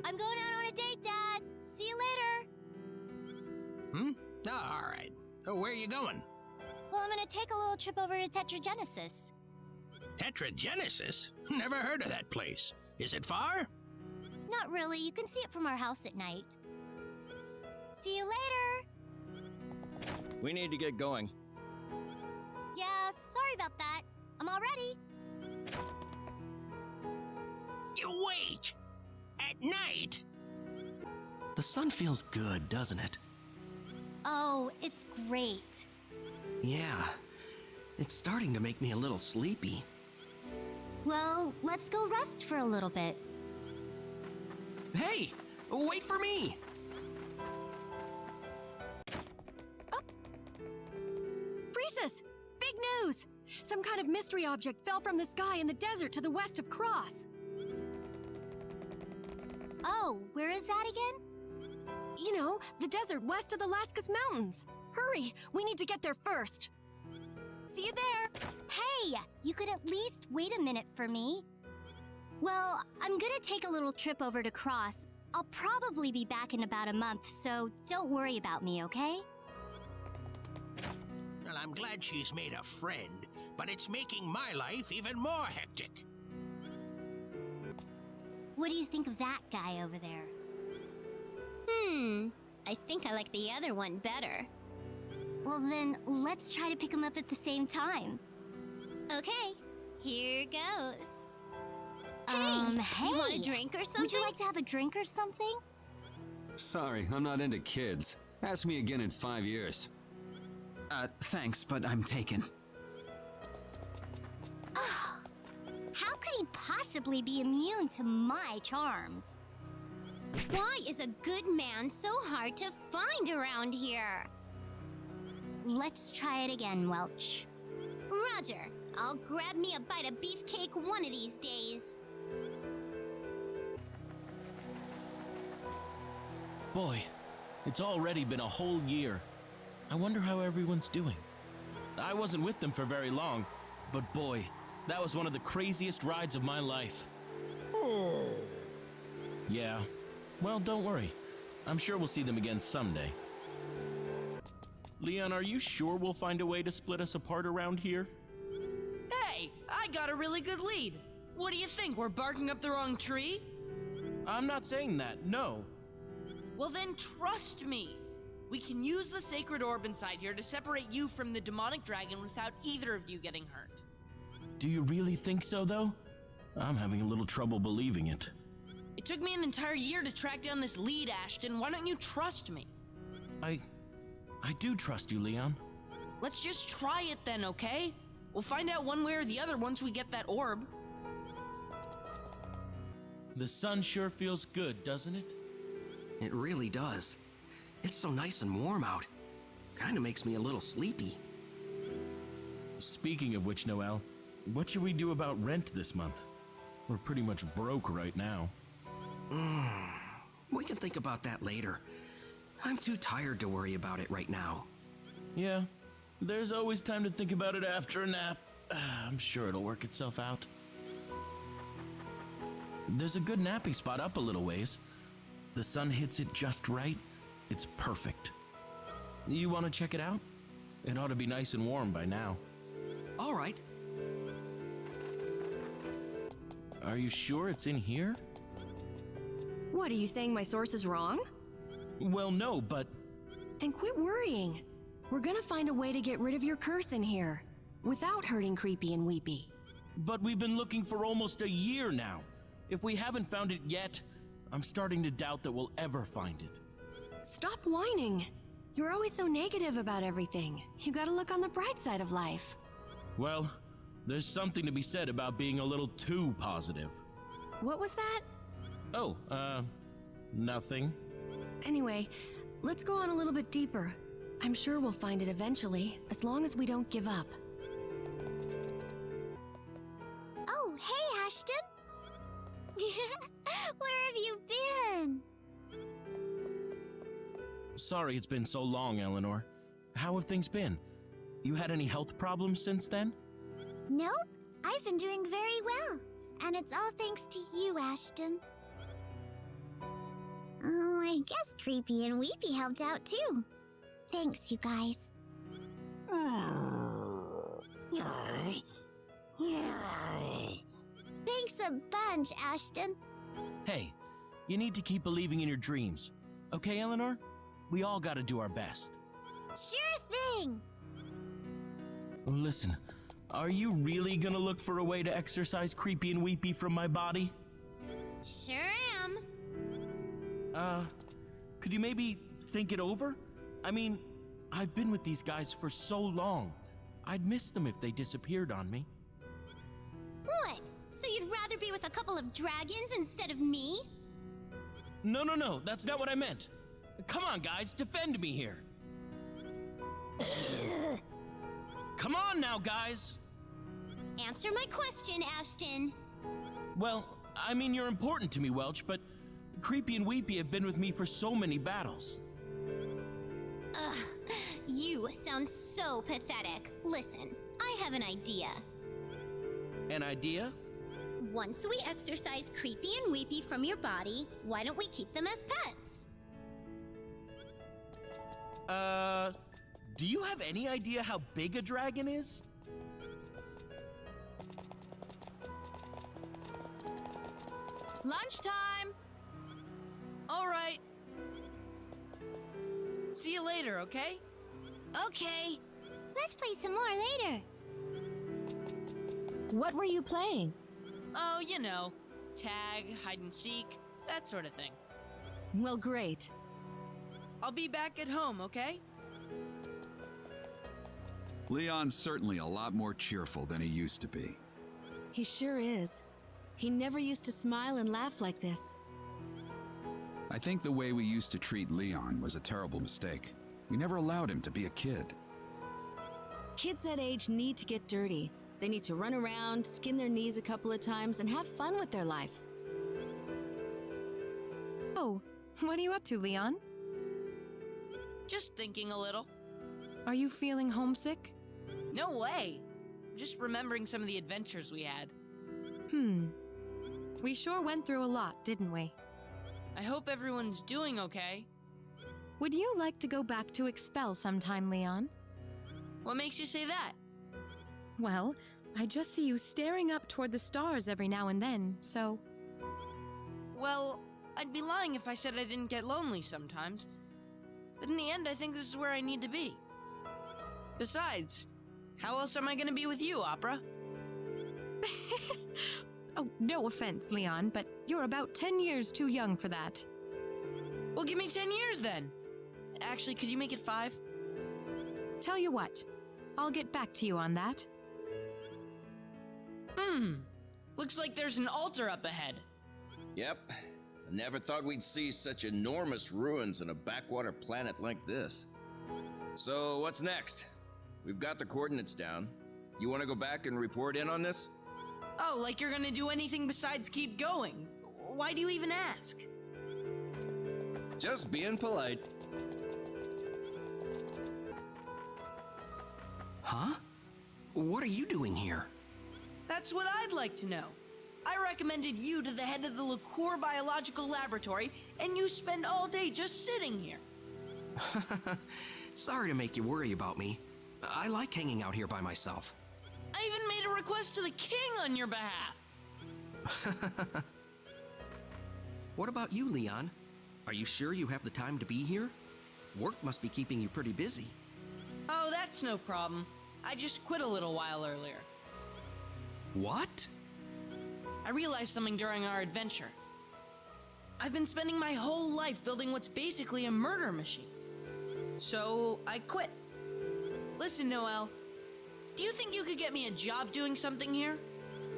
I'm going out on a date, Dad. See you later. All right. Where are you going? Well, I'm gonna take a little trip over to Tetragenesis. Tetragenesis? Never heard of that place. Is it far? Not really. You can see it from our house at night. See you later. We need to get going. Yeah, sorry about that. I'm all ready. Wait! At night? The sun feels good, doesn't it? Oh, it's great. Yeah. It's starting to make me a little sleepy. Well, let's go rest for a little bit. Hey! Wait for me! Priestess! Big news! Some kind of mystery object fell from the sky in the desert to the west of Cross. Oh, where is that again? You know, the desert west of the Lascaux Mountains. Hurry! We need to get there first. See you there! Hey! You could at least wait a minute for me. Well, I'm gonna take a little trip over to Cross. I'll probably be back in about a month, so don't worry about me, okay? Well, I'm glad she's made a friend. but it's making my life even more hectic. What do you think of that guy over there? I think I like the other one better. Well then, let's try to pick him up at the same time. Okay, here goes. Hey! You want a drink or something? Would you like to have a drink or something? Sorry, I'm not into kids. Ask me again in 5 years. Thanks, but I'm taken. How could he possibly be immune to my charms? Why is a good man so hard to find around here? Let's try it again, Welch. Roger. I'll grab me a bite of beefcake one of these days. Boy, it's already been a whole year. I wonder how everyone's doing. I wasn't with them for very long, but boy, that was one of the craziest rides of my life. Yeah, well, don't worry. I'm sure we'll see them again someday. Leon, are you sure we'll find a way to split us apart around here? Hey, I got a really good lead. What do you think, we're barking up the wrong tree? I'm not saying that, no. Well then, trust me. We can use the sacred orb inside here to separate you from the demonic dragon without either of you getting hurt. Do you really think so, though? I'm having a little trouble believing it. It took me an entire year to track down this lead, Ashton. Why don't you trust me? I do trust you, Leon. Let's just try it then, okay? We'll find out one way or the other once we get that orb. The sun sure feels good, doesn't it? It really does. It's so nice and warm out. Kinda makes me a little sleepy. Speaking of which, Noelle, what should we do about rent this month? We're pretty much broke right now. We can think about that later. I'm too tired to worry about it right now. Yeah, there's always time to think about it after a nap. I'm sure it'll work itself out. There's a good napping spot up a little ways. The sun hits it just right. It's perfect. You want to check it out? It ought to be nice and warm by now. All right. Are you sure it's in here? What, are you saying my source is wrong? Well, no, but... Then quit worrying. We're gonna find a way to get rid of your curse in here, without hurting Creepy and Weepy. But we've been looking for almost a year now. If we haven't found it yet, I'm starting to doubt that we'll ever find it. Stop whining. You're always so negative about everything. You gotta look on the bright side of life. Well, there's something to be said about being a little too positive. What was that? Oh, nothing. Anyway, let's go on a little bit deeper. I'm sure we'll find it eventually, as long as we don't give up. Oh, hey, Ashton! Where have you been? Sorry it's been so long, Eleanor. How have things been? You had any health problems since then? Nope, I've been doing very well. And it's all thanks to you, Ashton. Oh, I guess Creepy and Weepy helped out too. Thanks, you guys. Thanks a bunch, Ashton. Hey, you need to keep believing in your dreams. Okay, Eleanor? We all gotta do our best. Sure thing! Listen, are you really gonna look for a way to exorcise Creepy and Weepy from my body? Sure am. Could you maybe think it over? I mean, I've been with these guys for so long. I'd miss them if they disappeared on me. What? So you'd rather be with a couple of dragons instead of me? No, that's not what I meant. Come on, guys, defend me here. Come on now, guys. Answer my question, Ashton. Well, I mean, you're important to me, Welch, but Creepy and Weepy have been with me for so many battles. Ugh, you sound so pathetic. Listen, I have an idea. An idea? Once we exorcise Creepy and Weepy from your body, why don't we keep them as pets? Do you have any idea how big a dragon is? Lunchtime! All right. See you later, okay? Okay. Let's play some more later. What were you playing? Oh, you know, tag, hide and seek, that sort of thing. Well, great. I'll be back at home, okay? Leon's certainly a lot more cheerful than he used to be. He sure is. He never used to smile and laugh like this. I think the way we used to treat Leon was a terrible mistake. We never allowed him to be a kid. Kids that age need to get dirty. They need to run around, skin their knees a couple of times, and have fun with their life. Oh, what are you up to, Leon? Just thinking a little. Are you feeling homesick? No way. Just remembering some of the adventures we had. We sure went through a lot, didn't we? I hope everyone's doing okay. Would you like to go back to Expel sometime, Leon? What makes you say that? Well, I just see you staring up toward the stars every now and then, so... Well, I'd be lying if I said I didn't get lonely sometimes. But in the end, I think this is where I need to be. Besides, how else am I gonna be with you, Opera? Oh, no offense, Leon, but you're about 10 years too young for that. Well, give me 10 years then. Actually, could you make it 5? Tell you what, I'll get back to you on that. Looks like there's an altar up ahead. Yep. I never thought we'd see such enormous ruins in a backwater planet like this. So, what's next? We've got the coordinates down. You want to go back and report in on this? Oh, like you're gonna do anything besides keep going? Why do you even ask? Just being polite. Huh? What are you doing here? That's what I'd like to know. I recommended you to the head of the Liqueur Biological Laboratory, and you spend all day just sitting here. Sorry to make you worry about me. I like hanging out here by myself. I even made a request to the king on your behalf. What about you, Leon? Are you sure you have the time to be here? Work must be keeping you pretty busy. Oh, that's no problem. I just quit a little while earlier. What? I realized something during our adventure. I've been spending my whole life building what's basically a murder machine. So I quit. Listen, Noel, do you think you could get me a job doing something here?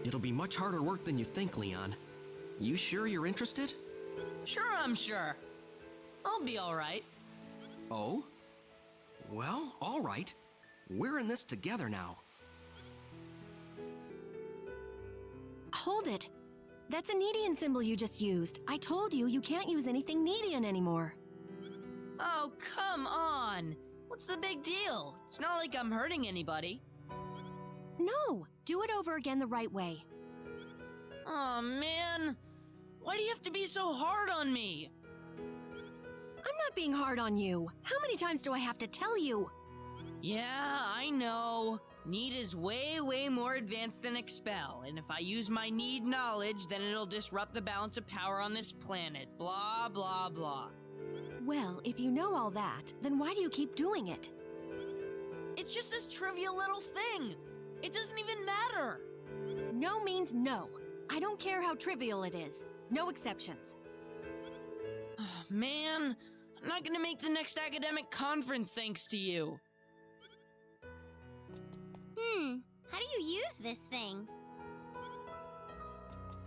It'll be much harder work than you think, Leon. You sure you're interested? Sure, I'm sure. I'll be all right. Oh? Well, all right. We're in this together now. Hold it. That's a Nedian symbol you just used. I told you you can't use anything Nedian anymore. Oh, come on. What's the big deal? It's not like I'm hurting anybody. No, do it over again the right way. Aw, man. Why do you have to be so hard on me? I'm not being hard on you. How many times do I have to tell you? Yeah, I know. Need is way, way more advanced than Expel, and if I use my need knowledge, then it'll disrupt the balance of power on this planet. Blah, blah, blah. Well, if you know all that, then why do you keep doing it? It's just this trivial little thing. It doesn't even matter. No means no. I don't care how trivial it is. No exceptions. Oh, man, I'm not gonna make the next academic conference thanks to you. How do you use this thing?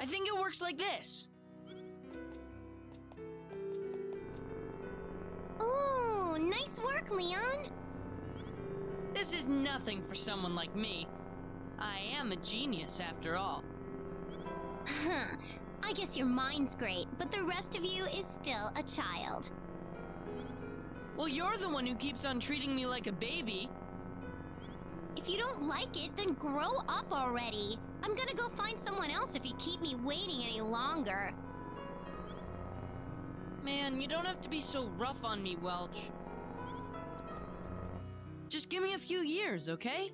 I think it works like this. Ooh, nice work, Leon. This is nothing for someone like me. I am a genius, after all. I guess your mind's great, but the rest of you is still a child. Well, you're the one who keeps on treating me like a baby. If you don't like it, then grow up already. I'm gonna go find someone else if you keep me waiting any longer. Man, you don't have to be so rough on me, Welch. Just give me a few years, okay?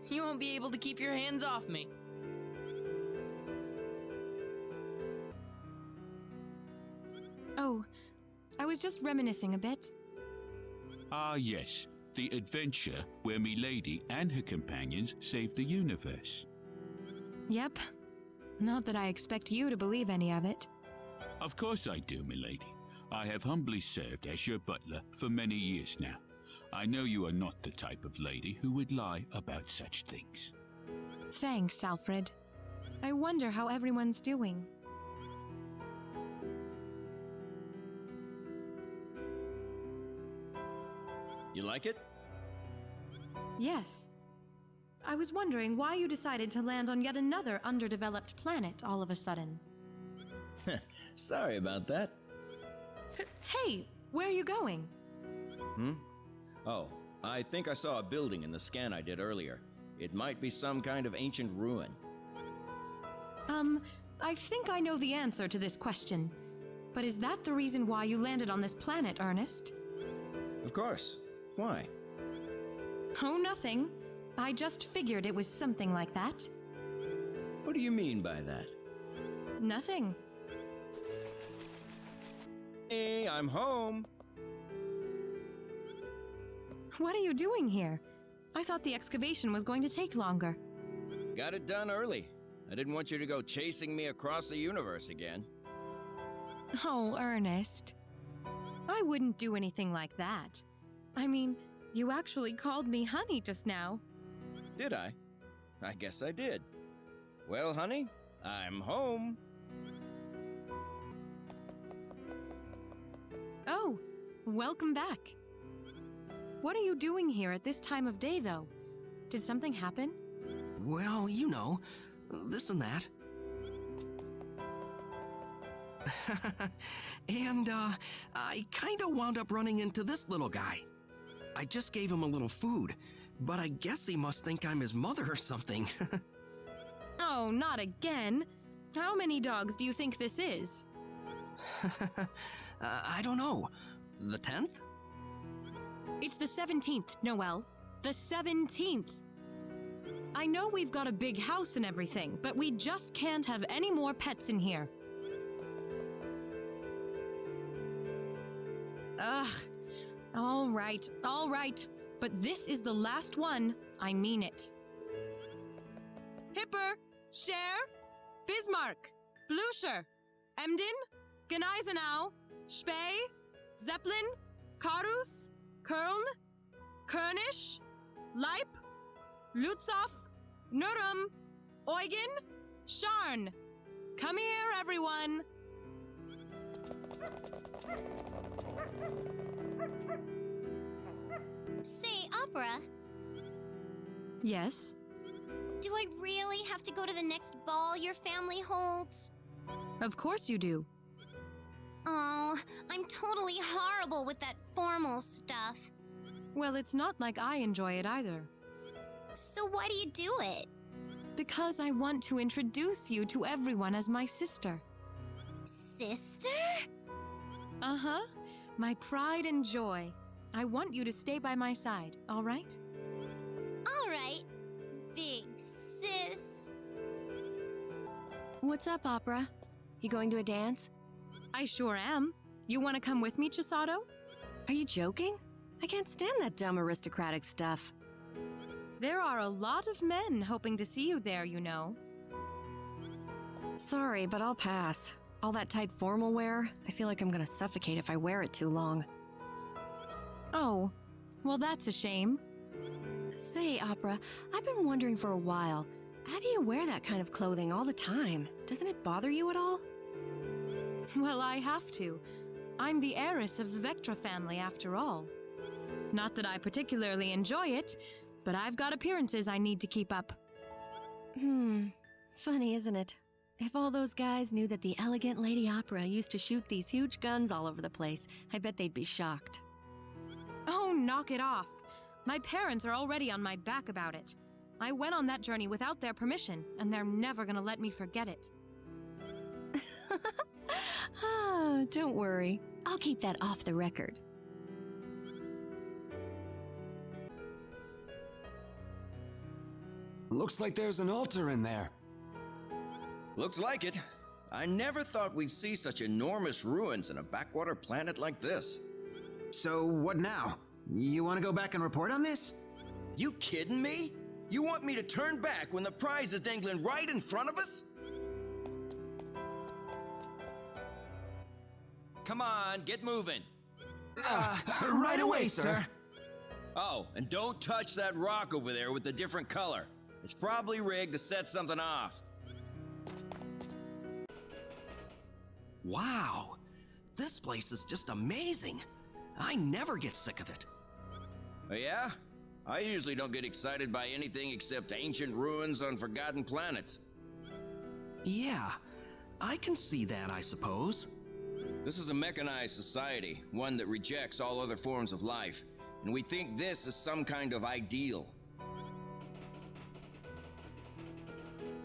You won't be able to keep your hands off me. was just reminiscing a bit. Ah, yes, the adventure where Milady and her companions saved the universe. Yep. Not that I expect you to believe any of it. Of course I do, Milady. I have humbly served as your butler for many years now. I know you are not the type of lady who would lie about such things. Thanks, Alfred. I wonder how everyone's doing. You like it? Yes. I was wondering why you decided to land on yet another underdeveloped planet all of a sudden. Sorry about that. Hey, where are you going? Oh, I think I saw a building in the scan I did earlier. It might be some kind of ancient ruin. I think I know the answer to this question. But is that the reason why you landed on this planet, Ernest? Of course. Why? Oh, nothing. I just figured it was something like that. What do you mean by that? Nothing. Hey, I'm home. What are you doing here? I thought the excavation was going to take longer. Got it done early. I didn't want you to go chasing me across the universe again. Oh, Ernest. I wouldn't do anything like that. I mean, you actually called me honey just now. Did I? I guess I did. Well, honey, I'm home. Oh, welcome back. What are you doing here at this time of day, though? Did something happen? Well, you know, this and that. And, I kinda wound up running into this little guy. I just gave him a little food, but I guess he must think I'm his mother or something. Oh, not again. How many dogs do you think this is? I don't know. The 10th? It's the 17th, Noel. The 17th! I know we've got a big house and everything, but we just can't have any more pets in here. Ugh. All right. But this is the last one. I mean it. Hipper, Cher, Bismarck, Blucher, Emden, Gneisenau, Spey, Zeppelin, Karus, Köln, Könisch, Leip, Lutzow, Nurum, Eugen, Scharn. Come here, everyone. Say, Opera, Yes? do I really have to go to the next ball your family holds? Of course you do. Oh, I'm totally horrible with that formal stuff. Well, it's not like I enjoy it either. So why do you do it? Because I want to introduce you to everyone as my sister. Sister? Uh-huh. My pride and joy. I want you to stay by my side, all right? All right, big sis. What's up, Opera? You going to a dance? I sure am. You want to come with me, Chisato? Are you joking? I can't stand that dumb aristocratic stuff. There are a lot of men hoping to see you there, you know. Sorry, but I'll pass. All that tight formal wear, I feel like I'm gonna suffocate if I wear it too long. Oh, well that's a shame. Say, Opera, I've been wondering for a while, how do you wear that kind of clothing all the time? Doesn't it bother you at all? Well, I have to. I'm the heiress of the Vectra family, after all. Not that I particularly enjoy it, but I've got appearances I need to keep up. Funny, isn't it? If all those guys knew that the elegant Lady Opera used to shoot these huge guns all over the place, I bet they'd be shocked. Oh, knock it off. My parents are already on my back about it. I went on that journey without their permission, and they're never gonna let me forget it. Ah, don't worry. I'll keep that off the record. Looks like there's an altar in there. Looks like it. I never thought we'd see such enormous ruins in a backwater planet like this. So, what now? You want to go back and report on this? You kidding me? You want me to turn back when the prize is dangling right in front of us? Come on, get moving. Right away, sir. Oh, and don't touch that rock over there with the different color. It's probably rigged to set something off. Wow, this place is just amazing. I never get sick of it. Oh, yeah? I usually don't get excited by anything except ancient ruins on forgotten planets. Yeah, I can see that, I suppose. This is a mechanized society, one that rejects all other forms of life, and we think this is some kind of ideal.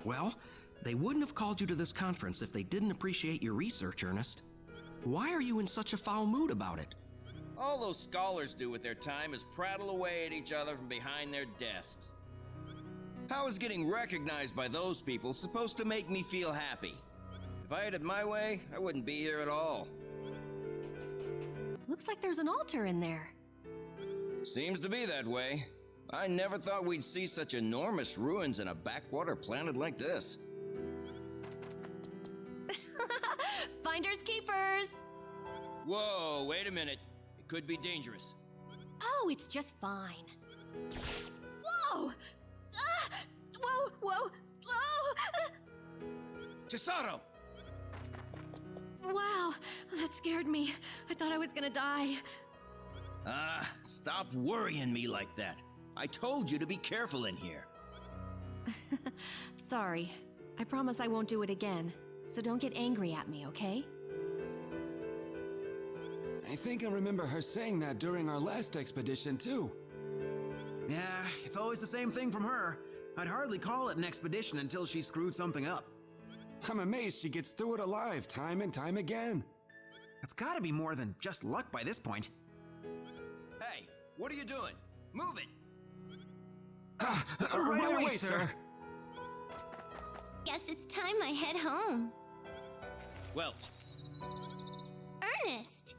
Well, they wouldn't have called you to this conference if they didn't appreciate your research, Ernest. Why are you in such a foul mood about it? All those scholars do with their time is prattle away at each other from behind their desks. How is getting recognized by those people supposed to make me feel happy? If I had it my way, I wouldn't be here at all. Looks like there's an altar in there. Seems to be that way. I never thought we'd see such enormous ruins in a backwater planet like this. Finders keepers! Whoa, wait a minute. It could be dangerous. Oh, it's just fine. Whoa! Whoa, whoa, whoa! Chisato! Wow, that scared me. I thought I was gonna die. Stop worrying me like that. I told you to be careful in here. Sorry. I promise I won't do it again. So don't get angry at me, okay? I think I remember her saying that during our last expedition, too. Yeah, it's always the same thing from her. I'd hardly call it an expedition until she screwed something up. I'm amazed she gets through it alive time and time again. It's gotta be more than just luck by this point. Hey, what are you doing? Move it! Right away, sir. Guess it's time I head home. Welch, Ernest!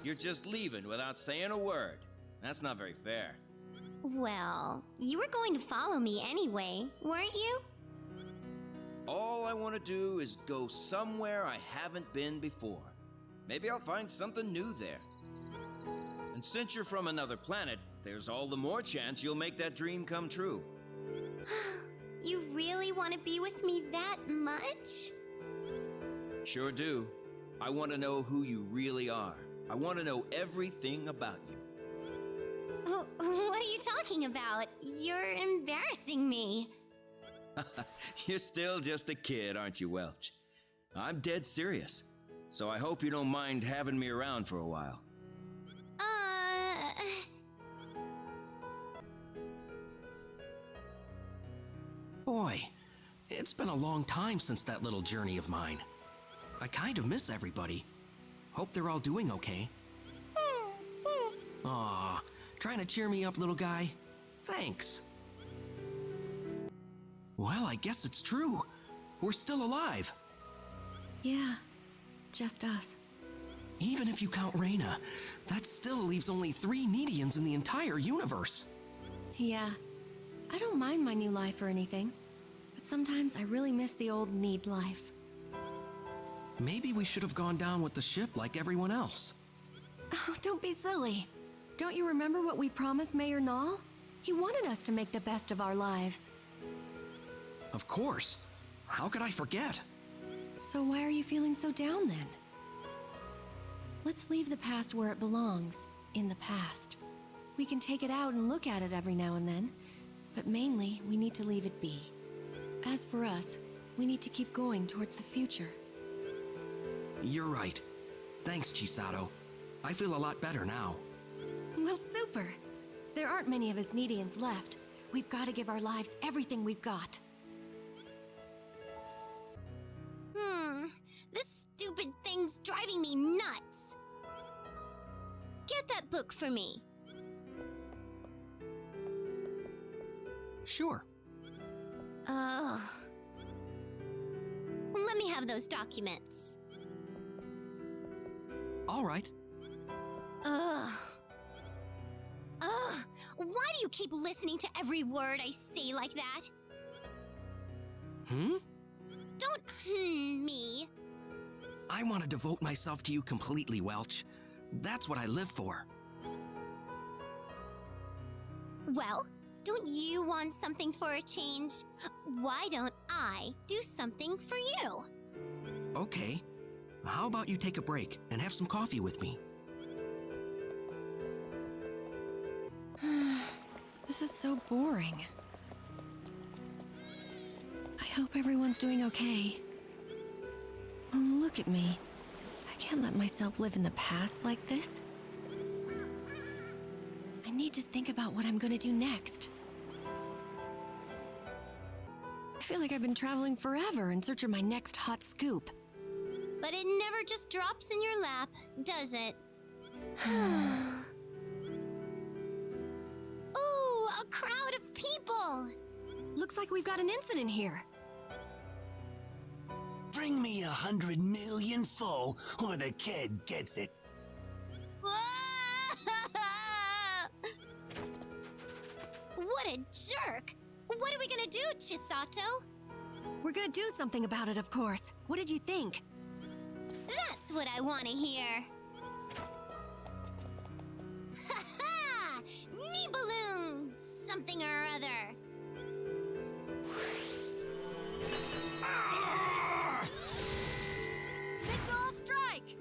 you're just leaving without saying a word. That's not very fair. Well, you were going to follow me anyway, weren't you? All I want to do is go somewhere I haven't been before. Maybe I'll find something new there. And since you're from another planet, there's all the more chance you'll make that dream come true. You really want to be with me that much? Sure do. I want to know who you really are. I want to know everything about you. Oh, what are you talking about? You're embarrassing me. You're still just a kid, aren't you, Welch? I'm dead serious. So I hope you don't mind having me around for a while. Boy, it's been a long time since that little journey of mine. I kind of miss everybody. Hope they're all doing okay. Aw, trying to cheer me up, little guy? Thanks. Well, I guess it's true. We're still alive. Yeah, just us. Even if you count Rena, that still leaves only 3 Medians in the entire universe. Yeah, I don't mind my new life or anything, but sometimes I really miss the old Need life. Maybe we should have gone down with the ship like everyone else. Oh, don't be silly. Don't you remember what we promised Mayor Nall? He wanted us to make the best of our lives. Of course. How could I forget? So why are you feeling so down then? Let's leave the past where it belongs, in the past. We can take it out and look at it every now and then, but mainly we need to leave it be. As for us, we need to keep going towards the future. You're right. Thanks, Chisato. I feel a lot better now. Well, super. There aren't many of us Needians left. We've got to give our lives everything we've got. This stupid thing's driving me nuts. Get that book for me. Sure. Let me have have those documents. All right. Ugh. Ugh. Why do you keep listening to every word I say like that? Don't me. I want to devote myself to you completely, Welch. That's what I live for. Well, don't you want something for a change? Why don't I do something for you? Okay. How about you take a break and have some coffee with me? This is so boring. I hope everyone's doing okay. Oh, look at me. I can't let myself live in the past like this. I need to think about what I'm gonna do next. I feel like I've been traveling forever in search of my next hot scoop. But it never just drops in your lap, does it? Ooh, a crowd of people! Looks like we've got an incident here. Bring me 100 million full, or the kid gets it. What a jerk! What are we gonna do, Chisato? We're gonna do something about it, of course. What did you think? That's what I want to hear. Ha ha! Knee balloon! Something or other. Missile strike!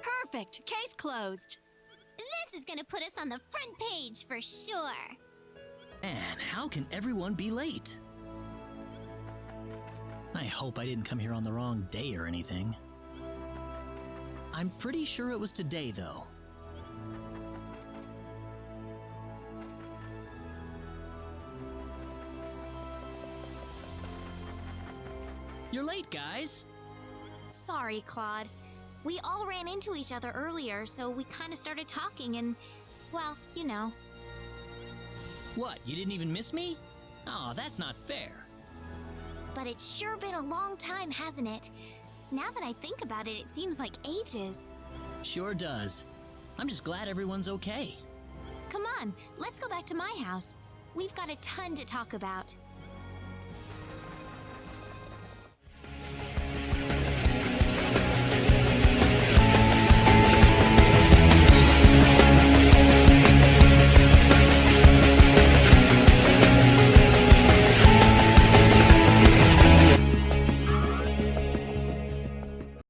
Perfect. Case closed. This is gonna put us on the front page for sure. And how can everyone be late? I hope I didn't come here on the wrong day or anything. I'm pretty sure it was today, though. You're late, guys. Sorry, Claude. We all ran into each other earlier, so we kind of started talking and, well, you know. What, you didn't even miss me? Aw, that's not fair. But it's sure been a long time, hasn't it? Now that I think about it, it seems like ages. Sure does. I'm just glad everyone's okay. Come on, let's go back to my house. We've got a ton to talk about.